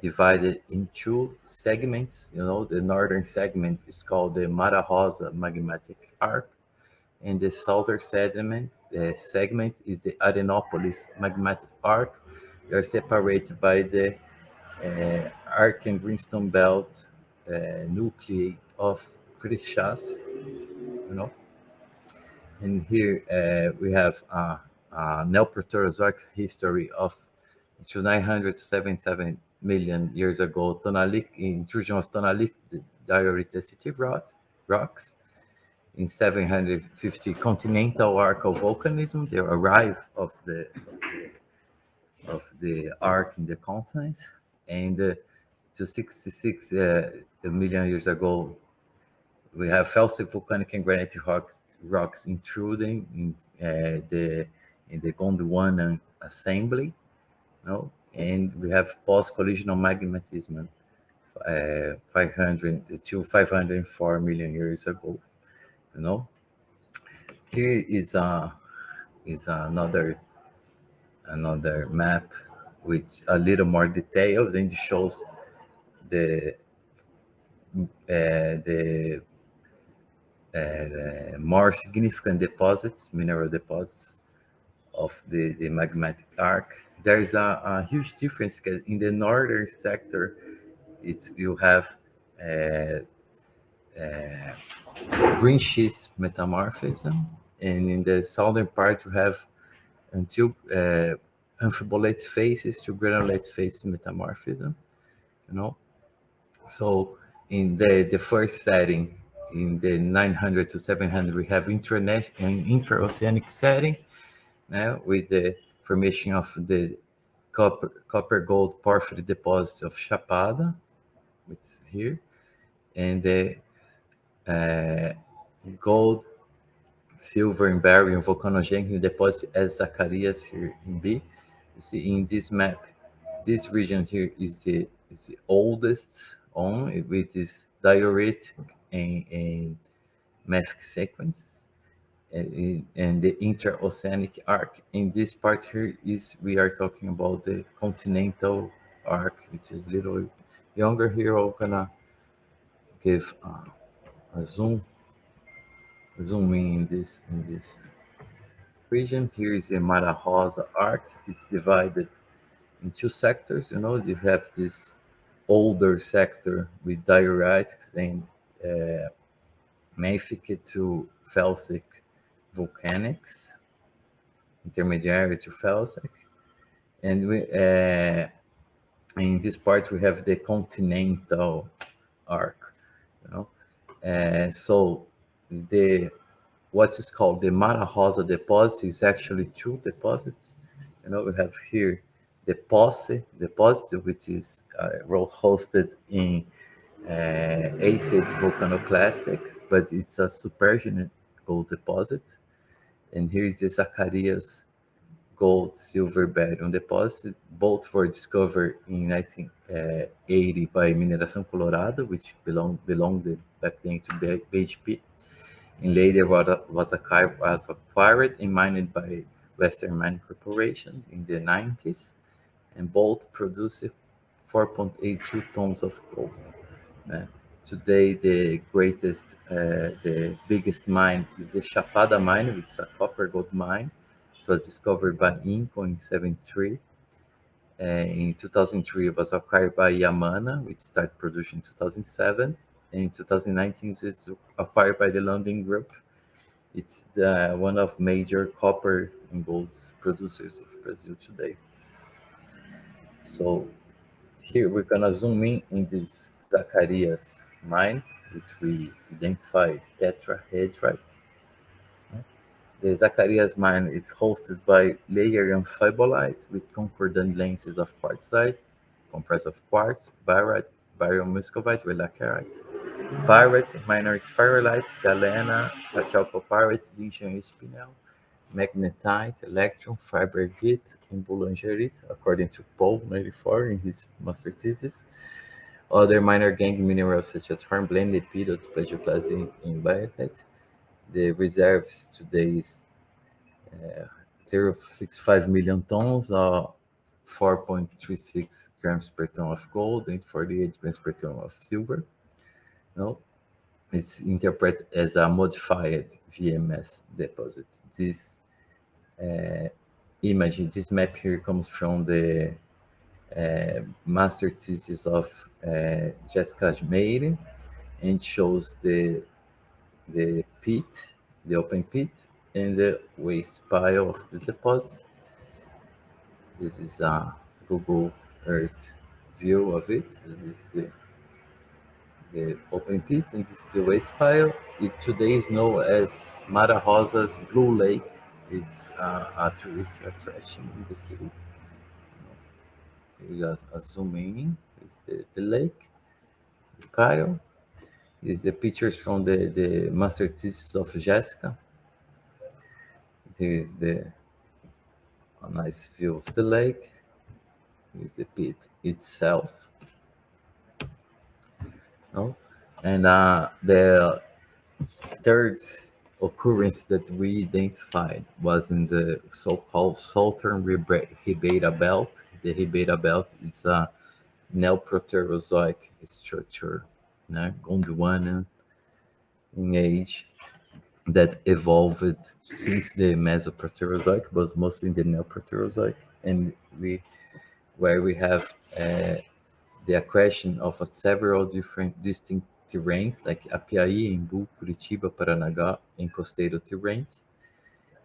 divided in two segments. The northern segment is called the Mara Rosa magmatic arc, and the southern segment is the Arenópolis magmatic arc. They are separated by the arc and greenstone belt nuclei of Crixás. And here we have a Neoproterozoic history of 900 to 77 million years ago. Intrusion of tonalite dioriticity rocks. In 750, continental arc of volcanism. The arrival of the arc in the continent, and to 66 million years ago, we have felsic volcanic and granitic rocks intruding in the Gondwana assembly. And we have post-collisional magmatism 500 to 504 million years ago. Here is another map with a little more details, and it shows the more significant deposits, mineral deposits of the magmatic arc. There is a huge difference in the northern sector. You have green schist metamorphism, and in the southern part you have until amphibolate phases to granulate phase metamorphism. So in the first setting, in the 900 to 700, we have intraoceanic setting, with the formation of the copper gold porphyry deposits of Chapada, which is here, and the gold, silver, and barium volcanogenic deposit as Zacarias here in B. You see in this map, this region here is the oldest on with this dioritic and mafic sequences, and the interoceanic arc. In this part here we are talking about the continental arc, which is a little younger. Here I'm gonna give a zoom in this region. Here is the Mara Rosa arc. It's divided in two sectors. You have this older sector with diorites and mafic to felsic volcanics, intermediary to felsic, and in this part we have the continental arc. you know. And so what is called the Mara Rosa deposit is actually two deposits. You know, we have here the Posse deposit, which is hosted in acid volcanoclastics, but it's a supergene gold deposit. And here is the Zacarias gold silver barium deposit. Both were discovered in 1980 by Mineração Colorado, which belonged back then to BHP, and later was acquired and mined by Western Mining Corporation in the 90s, and both produced 4.82 tons of gold. Today, the biggest mine is the Chapada mine, which is a copper gold mine. It was discovered by Inco in 73. In 2003, it was acquired by Yamana, which started production in 2007. And in 2019, it was acquired by the London Group. It's one of major copper and gold producers of Brazil today. So here we're gonna zoom in this Zacarias mine, which we identify tetrahedrite. The Zacarias mine is hosted by layer amphibolite with concordant lenses of quartzite, comprised of quartz, barite, barium muscovite, relacerite, pyrite, minor sphaerolite, galena, chalcopyrite, zinc spinel, magnetite, electron, fibergit, and boulangerite, according to Paul 94 in his master thesis. Other minor gangue minerals such as hornblende, lepidolite, plagioclase, and biotite. The reserves today is 0.65 million tons, or 4.36 grams per ton of gold and 48 grams per ton of silver. No, it's interpreted as a modified VMS deposit. This image, this map here comes from the master thesis of Jessica Meire, and shows the pit, the open pit, and the waste pile of this deposit. This is a Google Earth view of it. This is the open pit, and this is the waste pile. It today is known as Mara Rosa's Blue Lake. It's a tourist attraction in the city. You guys are zooming in. It's the lake, the pile. Is the pictures from the master thesis of Jessica. Here is a nice view of the lake. Here is the pit itself. No? And the third occurrence that we identified was in the so-called Southern Ribeira Belt. The Ribeira Belt is a Neoproterozoic structure, Gondwana in age, that evolved since the Mesoproterozoic, but mostly in the Neoproterozoic, and where we have the accretion of several different distinct terrains, like Apiaí, Embu, Curitiba, Paranaguá, and coastal terrains,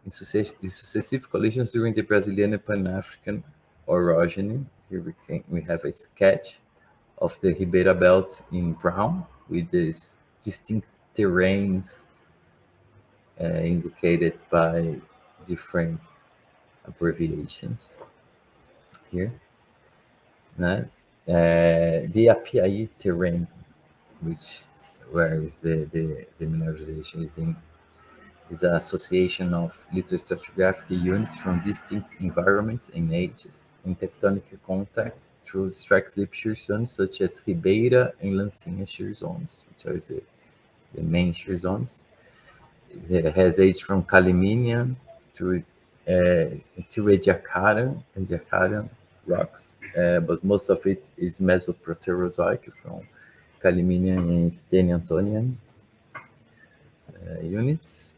in successive collisions during the Brazilian and Pan-African orogeny. Here we have a sketch of the Ribeira Belt in brown with these distinct terrains indicated by different abbreviations here. The Apiaí terrain, where is the mineralization is in, is an association of lithostratigraphic units from distinct environments and ages in tectonic contact through strike-slip shear zones such as Ribeira and Lancinha shear zones, which are the main shear zones. It has age from Calaminian to Ediacaran rocks, but most of it is Mesoproterozoic from Calaminian and Steniantonian units.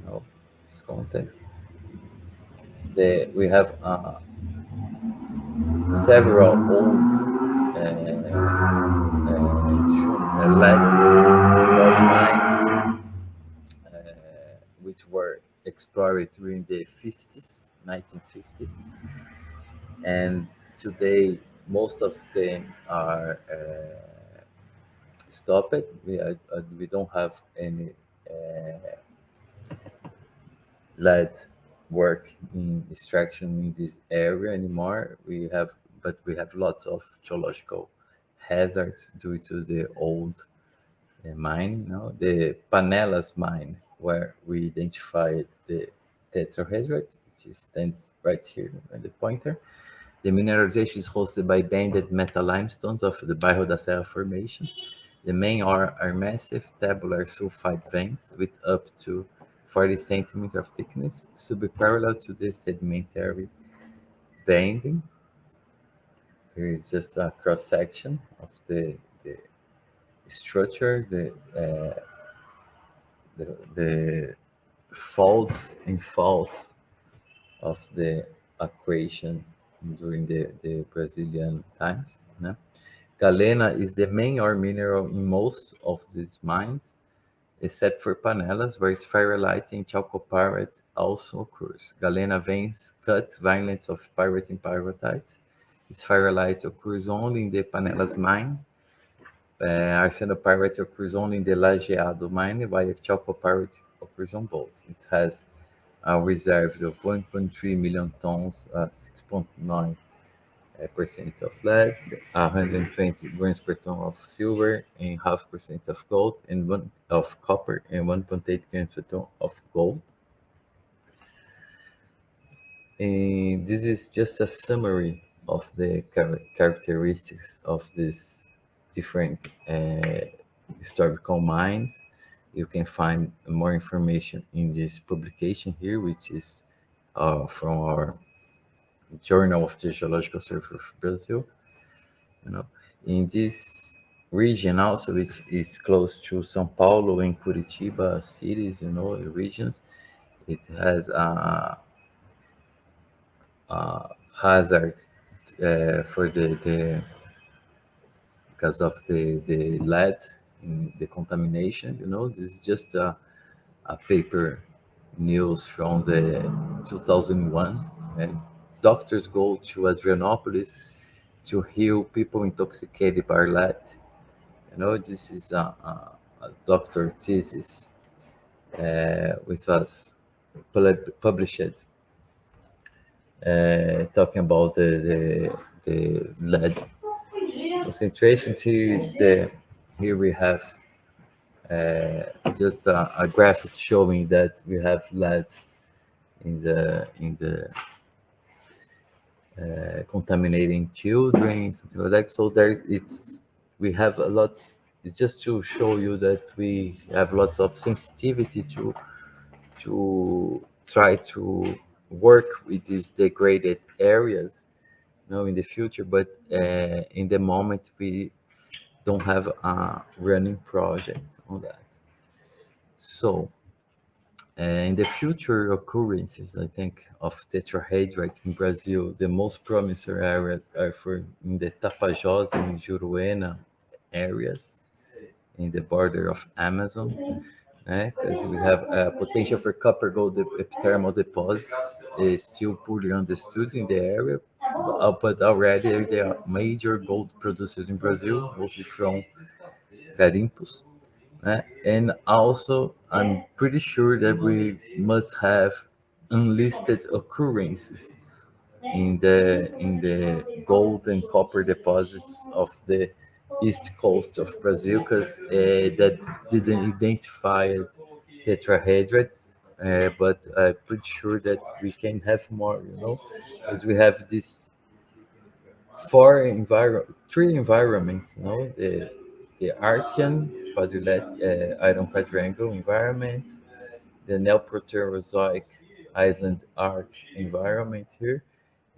Now, this context. We have several old lead mines which were explored during the 1950s, and today most of them are stopped. We don't have any lead work in extraction in this area anymore. But we have lots of geological hazards due to the old mine, the Panelas mine, where we identified the Tetrahedrite, which stands right here at the pointer. The mineralization is hosted by banded metal limestones of the Bairro da Serra Formation. The main are massive tabular sulfide veins with up to 40 centimeters of thickness, subparallel to the sedimentary banding. Here is just a cross section of the structure, the faults and faults of the accretion during the Brazilian times. Galena is the main ore mineral in most of these mines, except for Panelas, where sphalerite and chalcopyrite also occurs. Galena veins cut vinelets of pyrite and pyrrhotite. Sphalerite occurs only in the Panelas mine. Arsenopyrite occurs only in the Lajeado mine, while chalcopyrite occurs on both. It has a reserve of 1.3 million tons, 6.9% of lead, 120 grams per ton of silver, and 0.5% of gold, and one of copper, and 1.8 grams per ton of gold. And this is just a summary of the characteristics of these different historical mines. You can find more information in this publication here, which is from our Journal of the Geological Survey of Brazil. In this region also, which is close to São Paulo and Curitiba cities, regions, it has a hazard for the because of the lead in the contamination. This is just a paper news from the 2001, and doctors go to Adrianopolis to heal people intoxicated by lead. This is a doctor thesis which was published talking about the lead concentration. Here we have just a graphic showing that we have lead in the contaminating children, something like that. So we have a lot. It's just to show you that we have lots of sensitivity to try to work with these degraded areas, in the future. But in the moment, we don't have a running project on that. So in the future occurrences, I think, of tetrahedrite in Brazil, the most promising areas are in the Tapajós and Juruena areas in the border of Amazon, because we have potential for copper gold epithermal deposits is still poorly understood in the area, but already there are major gold producers in Brazil, mostly from garimpos. And also, I'm pretty sure that we must have unlisted occurrences in the gold and copper deposits of the east coast of Brazil, because that didn't identify tetrahedrite, but I'm pretty sure that we can have more, because we have these three environments, the Archean iron quadrangle environment, the Neoproterozoic island arc environment here,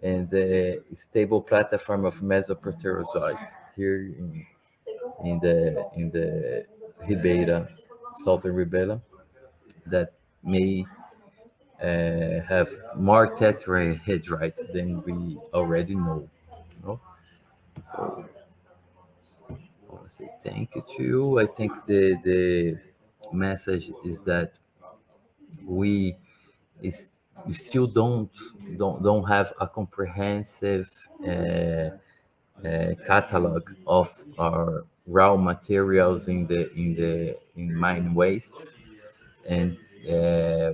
and the stable platform of Mesoproterozoic here in the Ribeira, Southern Ribeira, that may have more tetrahedrite than we already know. So I want to say thank you to you. I think the message is that we still don't have a comprehensive catalog of our raw materials in mine wastes, and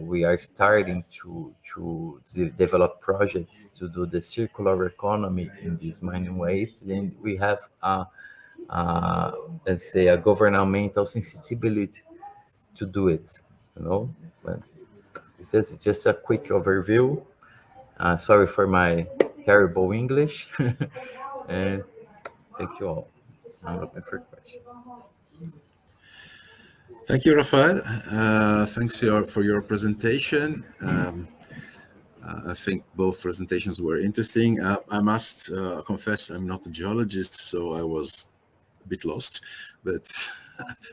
we are starting to develop projects to do the circular economy in these mining wastes, and we have let's say a governmental sensibility to do it. But it's just a quick overview. Sorry for my terrible English, and thank you all. I'm open for questions. Thank you, Rafael. Thanks for your presentation. I think both presentations were interesting. I must confess I'm not a geologist, so I was a bit lost, but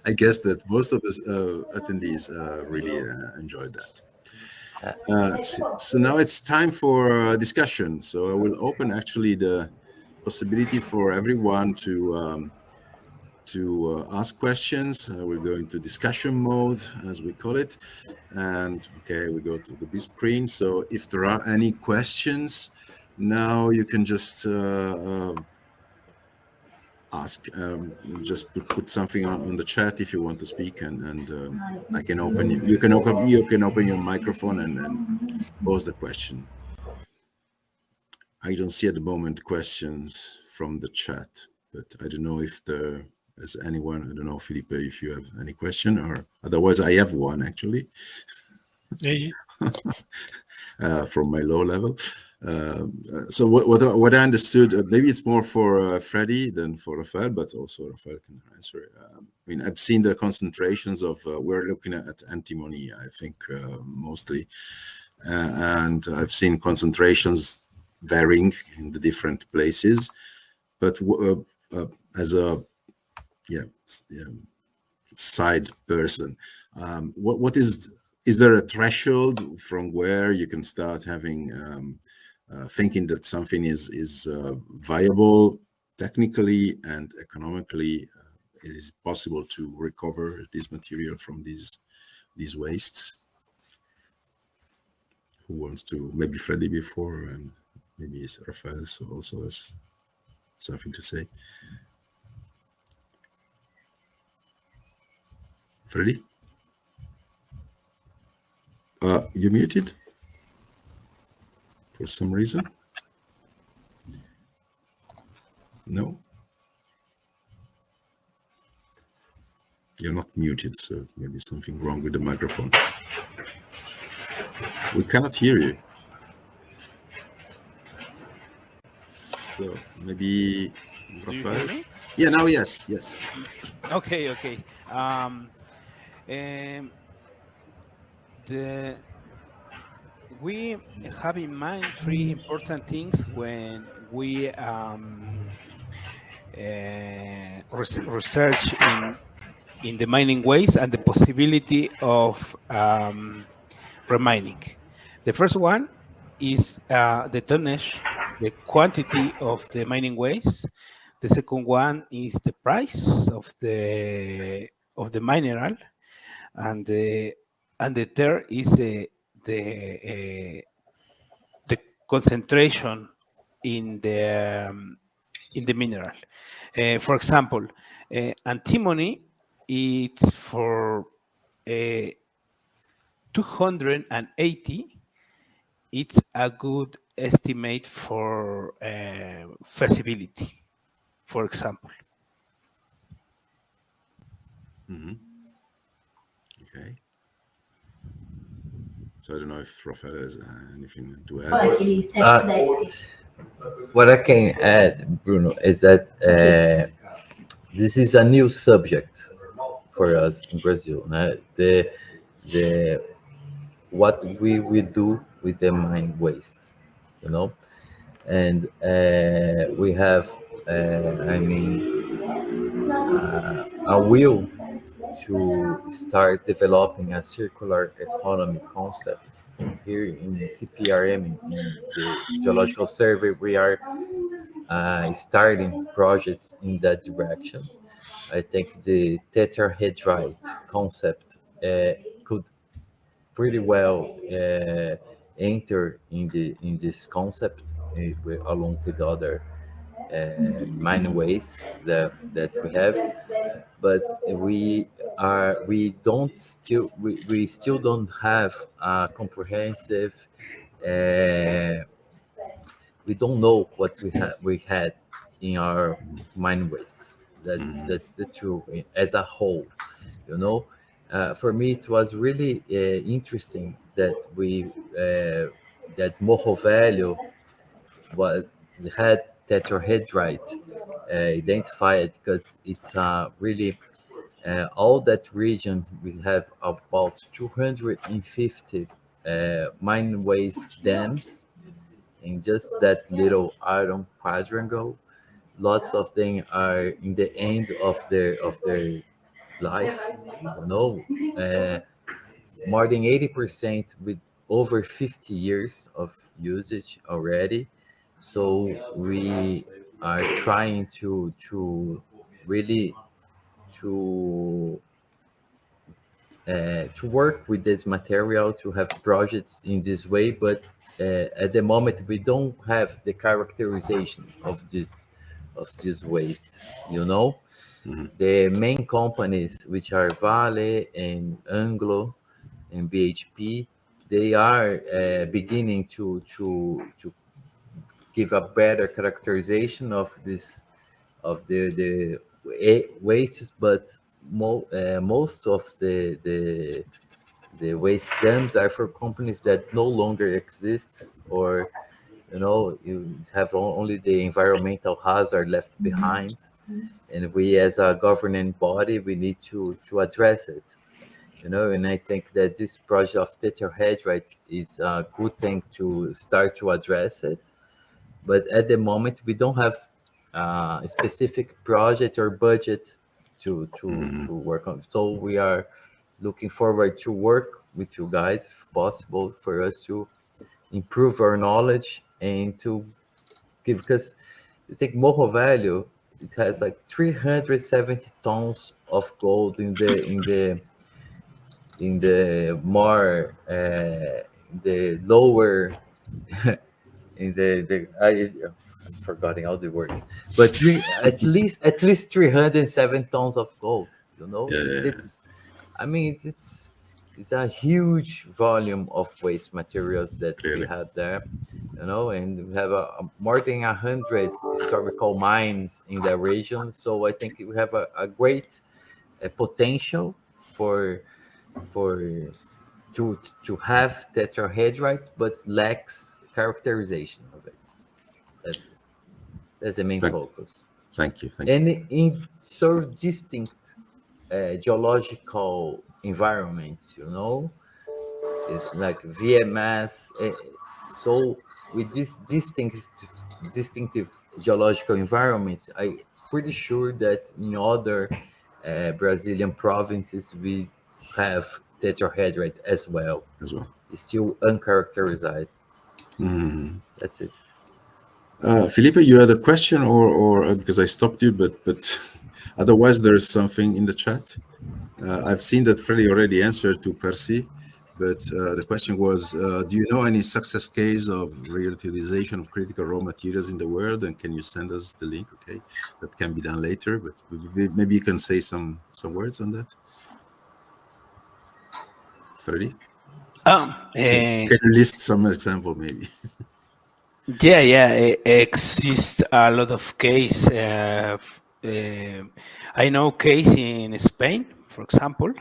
I guess that most of the attendees really enjoyed that. So now it's time for discussion. So I will open actually the possibility for everyone to ask questions. We'll go into discussion mode, as we call it. And okay, we go to the big screen. So if there are any questions, now you can just ask. Just put something on the chat if you want to speak, and I can open. You can open your microphone and pose the question. I don't see at the moment questions from the chat, but I don't know if there's anyone. I don't know, Felipe, if you have any question, or otherwise I have one actually. From my low level. So what I understood, maybe it's more for Fredy than for Rafael, but also Rafael can answer. I mean, I've seen the concentrations of, we're looking at antimony, I think, mostly. And I've seen concentrations varying in the different places. But as a side person, what is there a threshold from where you can start having thinking that something is viable technically and economically? Is it possible to recover this material from these wastes? Who wants to? Maybe Fredy before, and maybe Rafael also has something to say. Fredy? You muted for some reason? No? You're not muted, so maybe something wrong with the microphone. We cannot hear you. So maybe Rafael? Do you hear me? Yeah, now yes. Okay. We have in mind three important things when we research in the mining waste and the possibility of remining. The first one is the tonnage, the quantity of the mining waste. The second one is the price of the mineral, and the third is the concentration in the mineral. For example, antimony, it's for 280. It's a good estimate for feasibility, for example. Mm-hmm. Okay. So I don't know if Rafael has anything to add. What I can add, Bruno, is that this is a new subject for us in Brazil. What we do with the mine waste, and we have, a will to start developing a circular economy concept here in CPRM, in the Geological Survey. We are starting projects in that direction. I think the Tetrahedrite concept could pretty well enter in this concept along with other mine waste that we have, but we still don't have a comprehensive. We don't know what we had in our mine wastes. That's the truth as a whole, you know. For me, it was really interesting that that Morro Velho was had tetrahedrite identified, because it's really all that region. We have about 250 mine waste dams in just that little iron quadrangle. Lots of them are in the end of their life, you know. More than 80% with over 50 years of usage already. So we are trying to really to to work with this material, to have projects in this way, but at the moment we don't have the characterization of this waste, you know. The main companies, which are Vale and Anglo and BHP, they are beginning to give a better characterization of this, of the wastes, but most of the waste dams are for companies that no longer exists, or you know, you have only the environmental hazard left behind, and we as a governing body, we need to address it, you know. And I think that this project of tetrahedrite is a good thing to start to address it, but at the moment we don't have a specific project or budget to work on. So we are looking forward to work with you guys, if possible, for us to improve our knowledge and to give, because you take Morro Velho, it has like 370 tons of gold in the more the lower in I'm forgetting all the words, but at least 307 tons of gold. You know, Yeah. it's, I mean, it's a huge volume of waste materials that we Clearly. have there, you know, and we have more than 100 historical mines in the region. So I think we have a great potential for to have tetrahedrite, but lacks characterization of it. That's the main Thank, focus. thank you. Thank you. And in so distinct geological environments, you know, it's like VMS. So with this distinctive geological environments, I'm pretty sure that in other Brazilian provinces we have tetrahedrite as well. As well. It's still uncharacterized. That's it. Felipe, you had a question, or because I stopped you, but otherwise there is something in the chat. I've seen that Fredy already answered to Percy, but the question was, do you know any success case of reutilization of critical raw materials in the world? And can you send us the link? Okay, that can be done later, but maybe you can say some words on that. Fredy? Can you list some example, maybe? Yeah, exists a lot of case. I know case in Spain, for example,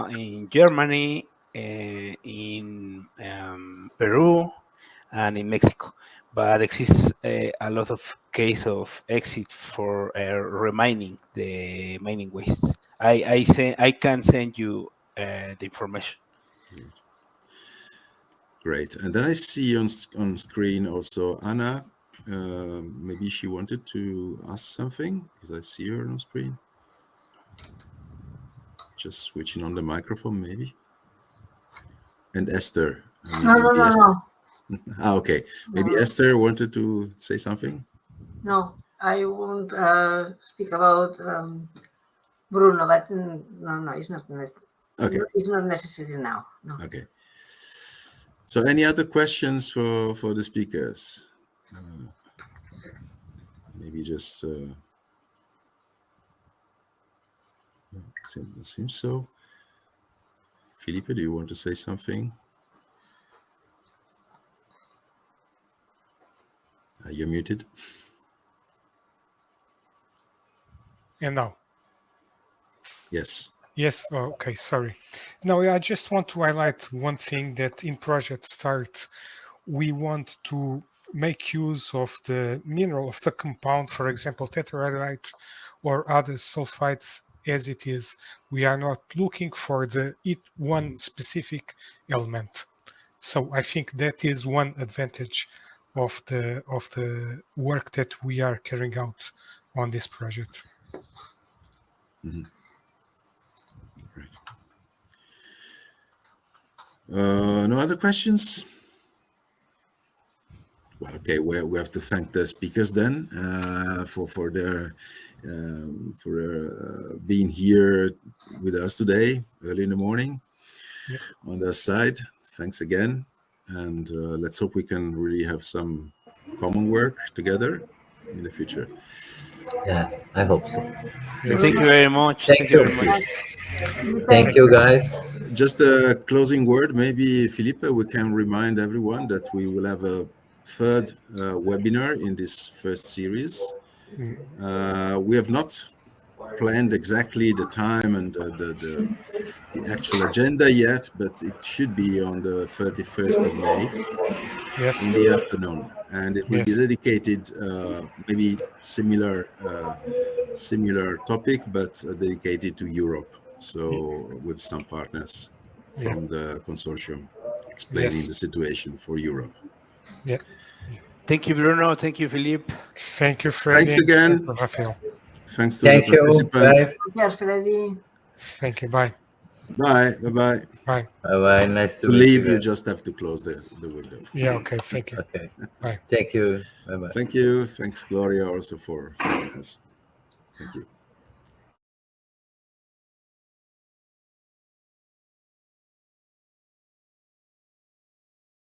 in Germany, in Peru, and in Mexico. But exists a lot of case of exit for remining the mining wastes. I can send you the information. Great. And then I see on screen also Anna. Maybe she wanted to ask something, because I see her on screen. Just switching on the microphone, maybe. And Esther. No. Okay. Maybe No. Esther wanted to say something. No, I won't speak about Bruno, but no, it's not necessary. Okay. It's not necessary now. No. Okay. So any other questions for the speakers? maybe just it seems so. Felipe, do you want to say something? You're muted. And now? Yes. Yes, oh, okay, sorry. No, I just want to highlight one thing, that in Project Start, we want to make use of the mineral, of the compound, for example, tetrahedrite or other sulfides as it is. We are not looking for one specific element. So I think that is one advantage of the work that we are carrying out on this project. Mm-hmm. Right. No other questions? Well, okay, we have to thank the speakers then for their being here with us today early in the morning. Yep. On their side. Thanks again, and let's hope we can really have some common work together in the future. Yeah, I hope so. Yes. Thank you very much. Thank you. Very much. Thank you, guys. Just a closing word, maybe, Felipe, we can remind everyone that we will have a third webinar in this first series. We have not planned exactly the time and the actual agenda yet, but it should be on the 31st of May. Yes. In the afternoon, and it will be dedicated, maybe similar topic, but dedicated to Europe. So with some partners from the consortium explaining the situation for Europe. Yeah. Thank you, Bruno. Thank you, Philippe. Thank you, Fredy. Thanks again. Thank you, Rafael. Thanks to the participants. Yes, Fredy. Thank you. Bye. Bye. Bye-bye. Bye. Bye-bye. Nice to leave, you just have to close the window. Yeah, okay. Thank you. Okay. Bye. Thank you. Bye-bye. Thank you. Thanks, Gloria, also for joining us. Thank you.